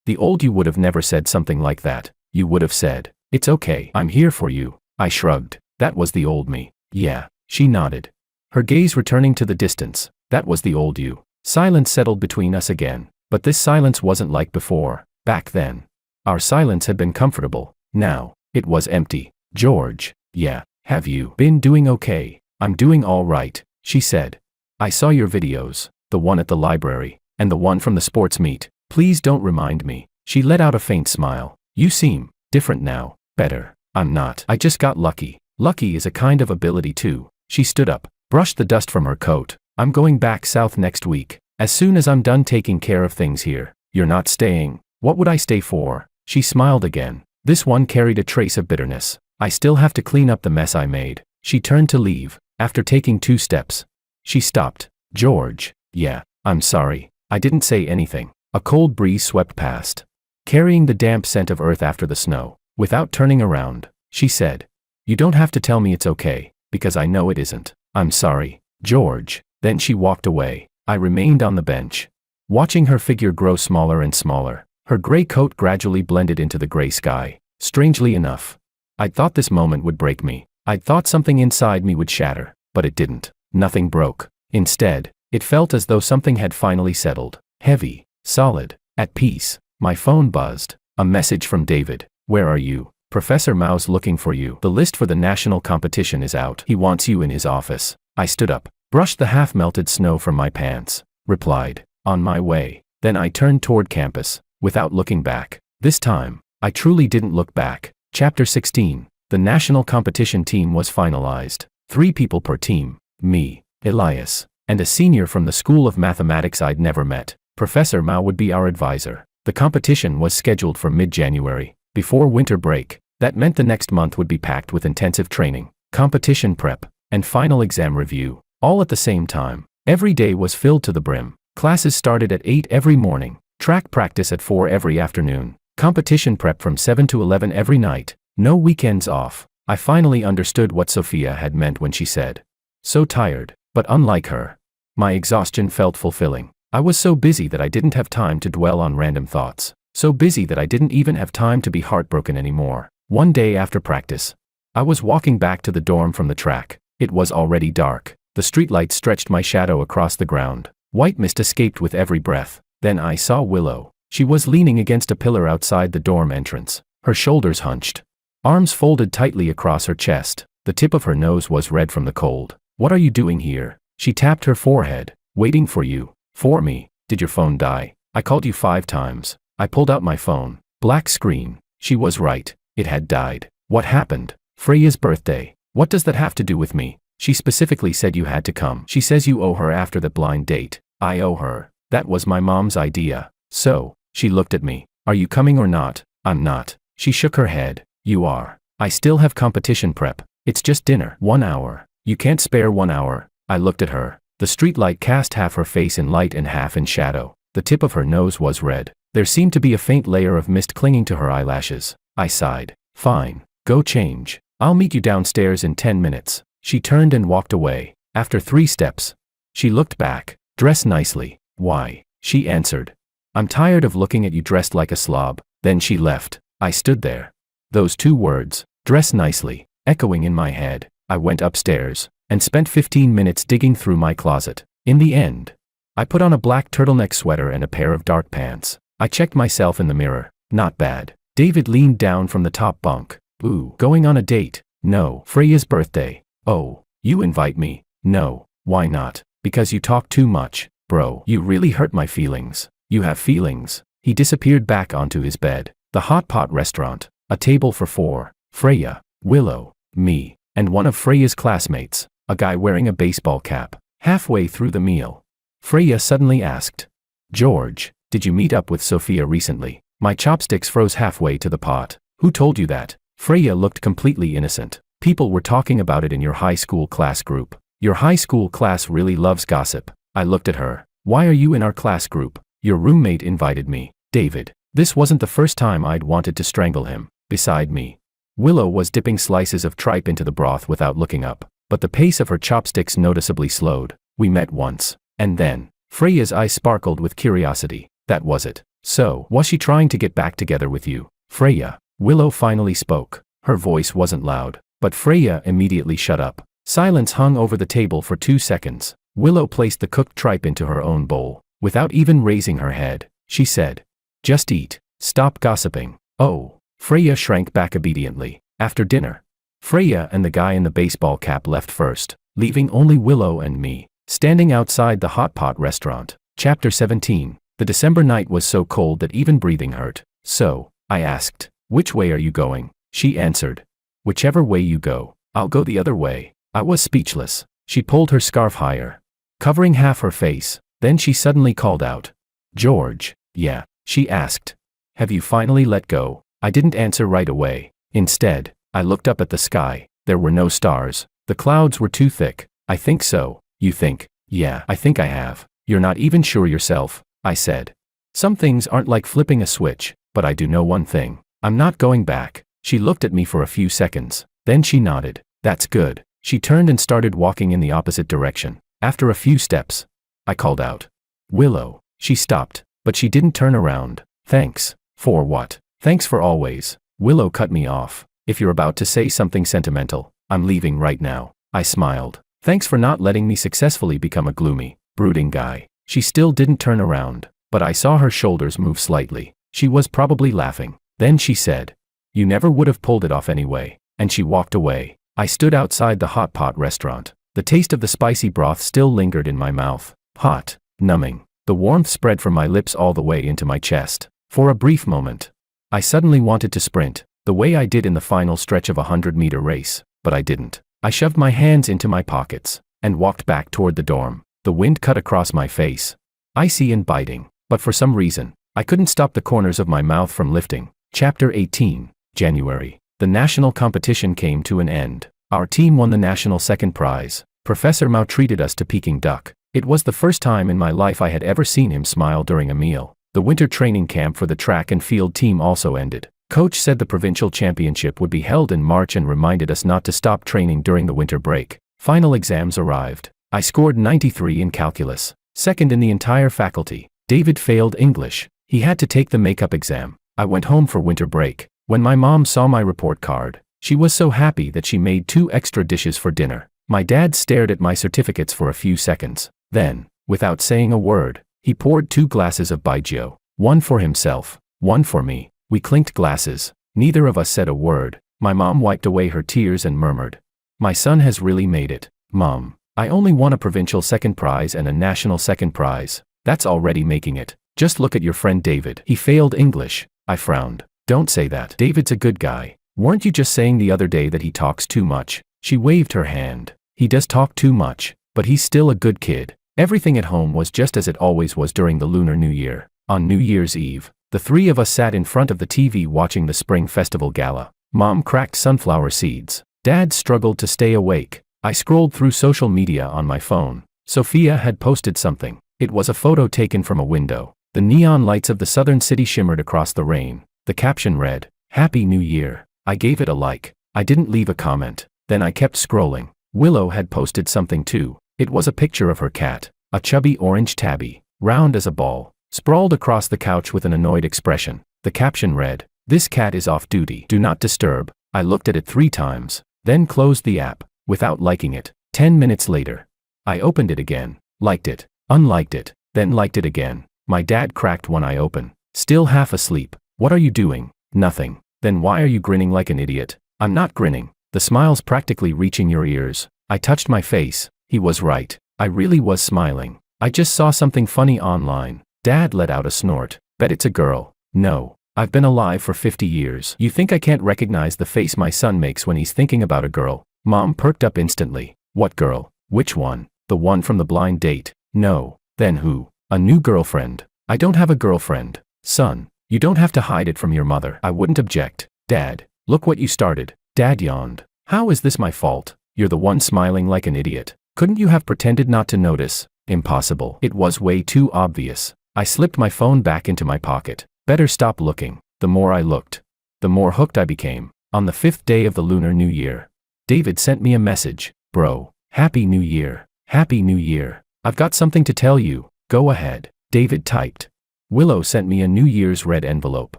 The old you would have never said something like that. You would have said, it's okay, I'm here for you. I shrugged. That was the old me. Yeah. She nodded, her gaze returning to the distance. That was the old you. Silence settled between us again. But this silence wasn't like before. Back then, our silence had been comfortable. Now, it was empty. George, yeah, have you been doing okay? I'm doing all right, she said. I saw your videos, the one at the library, and the one from the sports meet. Please don't remind me. She let out a faint smile. You seem different now. Better. I'm not. I just got lucky. Lucky is a kind of ability too. She stood up, brushed the dust from her coat. I'm going back south next week. As soon as I'm done taking care of things here. You're not staying. What would I stay for? She smiled again. This one carried a trace of bitterness. I still have to clean up the mess I made. She turned to leave. After taking 2 steps, she stopped. George, yeah, I'm sorry. I didn't say anything. A cold breeze swept past, carrying the damp scent of earth after the snow. Without turning around, she said, you don't have to tell me it's okay, because I know it isn't. I'm sorry, George. Then she walked away. I remained on the bench, watching her figure grow smaller and smaller. Her gray coat gradually blended into the gray sky. Strangely enough, I'd thought this moment would break me. I'd thought something inside me would shatter, but it didn't. Nothing broke. Instead, it felt as though something had finally settled. Heavy, solid, at peace. My phone buzzed. A message from David. Where are you? Professor Mao's looking for you. The list for the national competition is out. He wants you in his office. I stood up, brushed the half-melted snow from my pants, replied, on my way. Then I turned toward campus, without looking back. This time, I truly didn't look back. Chapter 16. The national competition team was finalized. 3 people per team. Me, Elias, and a senior from the School of Mathematics I'd never met. Professor Mao would be our advisor. The competition was scheduled for mid-January, before winter break. That meant the next month would be packed with intensive training, competition prep, and final exam review, all at the same time. Every day was filled to the brim. Classes started at 8 every morning. Track practice at 4 every afternoon. Competition prep from 7 to 11 every night. No weekends off. I finally understood what Sophia had meant when she said, "So tired," but unlike her, my exhaustion felt fulfilling. I was so busy that I didn't have time to dwell on random thoughts. So busy that I didn't even have time to be heartbroken anymore. One day after practice, I was walking back to the dorm from the track. It was already dark. The streetlight stretched my shadow across the ground. White mist escaped with every breath. Then I saw Willow. She was leaning against a pillar outside the dorm entrance, her shoulders hunched, arms folded tightly across her chest. The tip of her nose was red from the cold. "What are you doing here?" She tapped her forehead. "Waiting for you." "For me? Did your phone die? I called you 5 times. I pulled out my phone. Black screen. She was right. It had died. What happened? "Freya's birthday." "What does that have to do with me?" "She specifically said you had to come. She says you owe her after that blind date." "I owe her. That was my mom's idea." "So," she looked at me. "Are you coming or not?" "I'm not." She shook her head. "You are." "I still have competition prep. It's just dinner." 1 hour. "You can't spare 1 hour." I looked at her. The streetlight cast half her face in light and half in shadow. The tip of her nose was red. There seemed to be a faint layer of mist clinging to her eyelashes. I sighed. "Fine. Go change. I'll meet you downstairs in 10 minutes. She turned and walked away. After 3 steps, she looked back. "Dress nicely." "Why?" She answered. "I'm tired of looking at you dressed like a slob." Then she left. I stood there. Those 2 words, "dress nicely," echoing in my head. I went upstairs and spent 15 minutes digging through my closet. In the end, I put on a black turtleneck sweater and a pair of dark pants. I checked myself in the mirror. Not bad. David leaned down from the top bunk. "Ooh, going on a date?" "No." "Freya's birthday." "Oh, you invite me?" "No." "Why not?" "Because you talk too much." "Bro, you really hurt my feelings." "You have feelings." He disappeared back onto his bed. The hot pot restaurant. A table for 4. Freya, Willow, me, and one of Freya's classmates, a guy wearing a baseball cap. Halfway through the meal, Freya suddenly asked, "George, did you meet up with Sophia recently?" My chopsticks froze halfway to the pot. "Who told you that?" Freya looked completely innocent. "People were talking about it in your high school class group." "Your high school class really loves gossip." I looked at her. "Why are you in our class group?" "Your roommate invited me." "David." This wasn't the first time I'd wanted to strangle him. Beside me, Willow was dipping slices of tripe into the broth without looking up, but the pace of her chopsticks noticeably slowed. We met once, and then, Freya's eyes sparkled with curiosity. "That was it. So, was she trying to get back together with you?" "Freya." Willow finally spoke. Her voice wasn't loud, but Freya immediately shut up. Silence hung over the table for 2 seconds. Willow placed the cooked tripe into her own bowl. Without even raising her head, she said, "Just eat. Stop gossiping." "Oh." Freya shrank back obediently. After dinner, Freya and the guy in the baseball cap left first, leaving only Willow and me, standing outside the hot pot restaurant. Chapter 17. The December night was so cold that even breathing hurt. "So," I asked, "which way are you going?" She answered, "Whichever way you go, I'll go the other way." I was speechless. She pulled her scarf higher, covering half her face. Then she suddenly called out, "George." "Yeah?" She asked. "Have you finally let go?" I didn't answer right away. Instead, I looked up at the sky. There were no stars. The clouds were too thick. "I think so." "You think?" "Yeah, I think I have." "You're not even sure yourself," I said. "Some things aren't like flipping a switch, but I do know one thing. I'm not going back." She looked at me for a few seconds. Then she nodded. "That's good." She turned and started walking in the opposite direction. After a few steps, I called out, "Willow." She stopped, but she didn't turn around. "Thanks." "For what?" "Thanks for always." Willow cut me off. "If you're about to say something sentimental, I'm leaving right now." I smiled. "Thanks for not letting me successfully become a gloomy, brooding guy." She still didn't turn around, but I saw her shoulders move slightly. She was probably laughing. Then she said, "You never would have pulled it off anyway," and she walked away. I stood outside the hot pot restaurant. The taste of the spicy broth still lingered in my mouth. Hot, numbing. The warmth spread from my lips all the way into my chest. For a brief moment, I suddenly wanted to sprint, the way I did in the final stretch of a 100-meter race, but I didn't. I shoved my hands into my pockets and walked back toward the dorm. The wind cut across my face, icy and biting, but for some reason, I couldn't stop the corners of my mouth from lifting. Chapter 18. January. The national competition came to an end. Our team won the national second prize. Professor Mao treated us to Peking duck. It was the first time in my life I had ever seen him smile during a meal. The winter training camp for the track and field team also ended. Coach said the provincial championship would be held in March and reminded us not to stop training during the winter break. Final exams arrived. I scored 93 in calculus, second in the entire faculty. David failed English. He had to take the makeup exam. I went home for winter break. When my mom saw my report card, she was so happy that she made 2 extra dishes for dinner. My dad stared at my certificates for a few seconds. Then, without saying a word, he poured 2 glasses of baijiu, one for himself, one for me. We clinked glasses. Neither of us said a word. My mom wiped away her tears and murmured, "My son has really made it, Mom. I only won a provincial second prize and a national second prize. That's already making it. Just look at your friend David. He failed English." I frowned. "Don't say that. David's a good guy. Weren't you just saying the other day that he talks too much?" She waved her hand. "He does talk too much, but he's still a good kid." Everything at home was just as it always was during the Lunar New Year. On New Year's Eve, the 3 of us sat in front of the TV watching the Spring Festival Gala. Mom cracked sunflower seeds. Dad struggled to stay awake. I scrolled through social media on my phone. Sophia had posted something. It was a photo taken from a window. The neon lights of the southern city shimmered across the rain. The caption read, "Happy New Year." I gave it a like. I didn't leave a comment. Then I kept scrolling. Willow had posted something too. It was a picture of her cat, a chubby orange tabby, round as a ball, sprawled across the couch with an annoyed expression. The caption read, "This cat is off duty. Do not disturb." I looked at it 3 times, then closed the app, without liking it. 10 minutes later, I opened it again, liked it, unliked it, then liked it again. My dad cracked one eye open. "Still half asleep. What are you doing?" "Nothing." "Then why are you grinning like an idiot?" "I'm not grinning. The smile's practically reaching your ears." I touched my face. He was right. I really was smiling. "I just saw something funny online." Dad let out a snort. "Bet it's a girl." "No. I've been alive for 50 years. You think I can't recognize the face my son makes when he's thinking about a girl?" Mom perked up instantly. "What girl? Which one? The one from the blind date?" "No." "Then who?" "A new girlfriend." "I don't have a girlfriend." "Son, you don't have to hide it from your mother." I wouldn't object. "Dad, look what you started." Dad yawned. "How is this my fault? You're the one smiling like an idiot. Couldn't you have pretended not to notice?" "Impossible. It was way too obvious." I slipped my phone back into my pocket. Better stop looking. The more I looked, the more hooked I became. On the 5th day of the Lunar New Year, David sent me a message. "Bro, Happy New Year. Happy New Year. I've got something to tell you." "Go ahead." David typed. "Willow sent me a New Year's red envelope."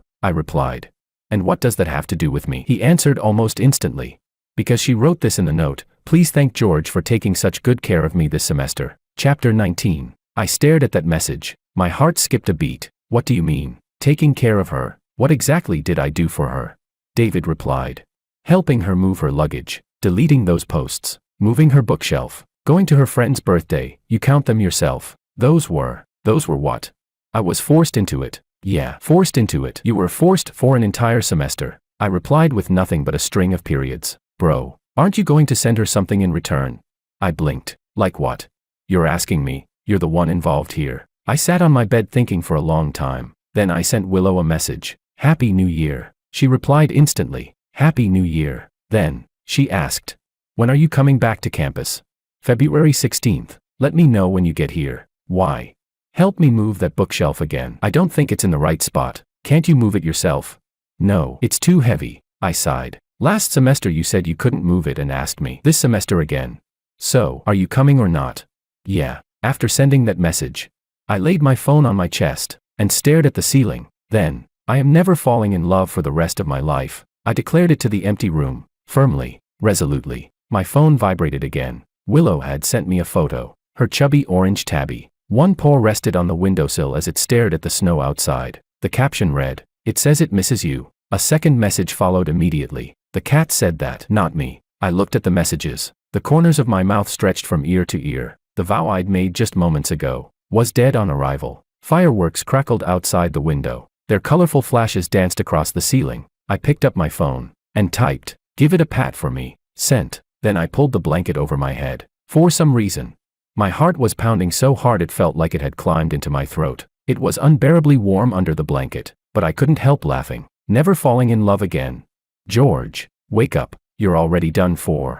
I replied. "And what does that have to do with me?" He answered almost instantly. "Because she wrote this in the note. Please thank George for taking such good care of me this semester." Chapter 19. I stared at that message. My heart skipped a beat. "What do you mean? Taking care of her? What exactly did I do for her?" David replied. "Helping her move her luggage, deleting those posts, moving her bookshelf, going to her friend's birthday. You count them yourself. Those were what? I was forced into it." "Yeah, forced into it. You were forced for an entire semester." I replied with nothing but a string of periods. "Bro, aren't you going to send her something in return?" I blinked. "Like what?" "You're asking me. You're the one involved here." I sat on my bed thinking for a long time. Then I sent Willow a message. "Happy New Year." She replied instantly. "Happy New Year." Then, she asked, "When are you coming back to campus?" "February 16th. Let me know when you get here." "Why?" "Help me move that bookshelf again. I don't think it's in the right spot." "Can't you move it yourself?" "No, it's too heavy." I sighed. "Last semester you said you couldn't move it and asked me this semester again. So, are you coming or not?" "Yeah." After sending that message, I laid my phone on my chest and stared at the ceiling. Then, "I am never falling in love for the rest of my life." I declared it to the empty room, firmly, resolutely. My phone vibrated again. Willow had sent me a photo. Her chubby orange tabby. One paw rested on the windowsill as it stared at the snow outside. The caption read, "It says it misses you." A second message followed immediately. "The cat said that, not me." I looked at the messages. The corners of my mouth stretched from ear to ear. The vow I'd made just moments ago was dead on arrival. Fireworks crackled outside the window. Their colorful flashes danced across the ceiling. I picked up my phone and typed, "Give it a pat for me." Sent. Then I pulled the blanket over my head. For some reason, my heart was pounding so hard it felt like it had climbed into my throat. It was unbearably warm under the blanket, but I couldn't help laughing. Never falling in love again. "George, wake up. You're already done for."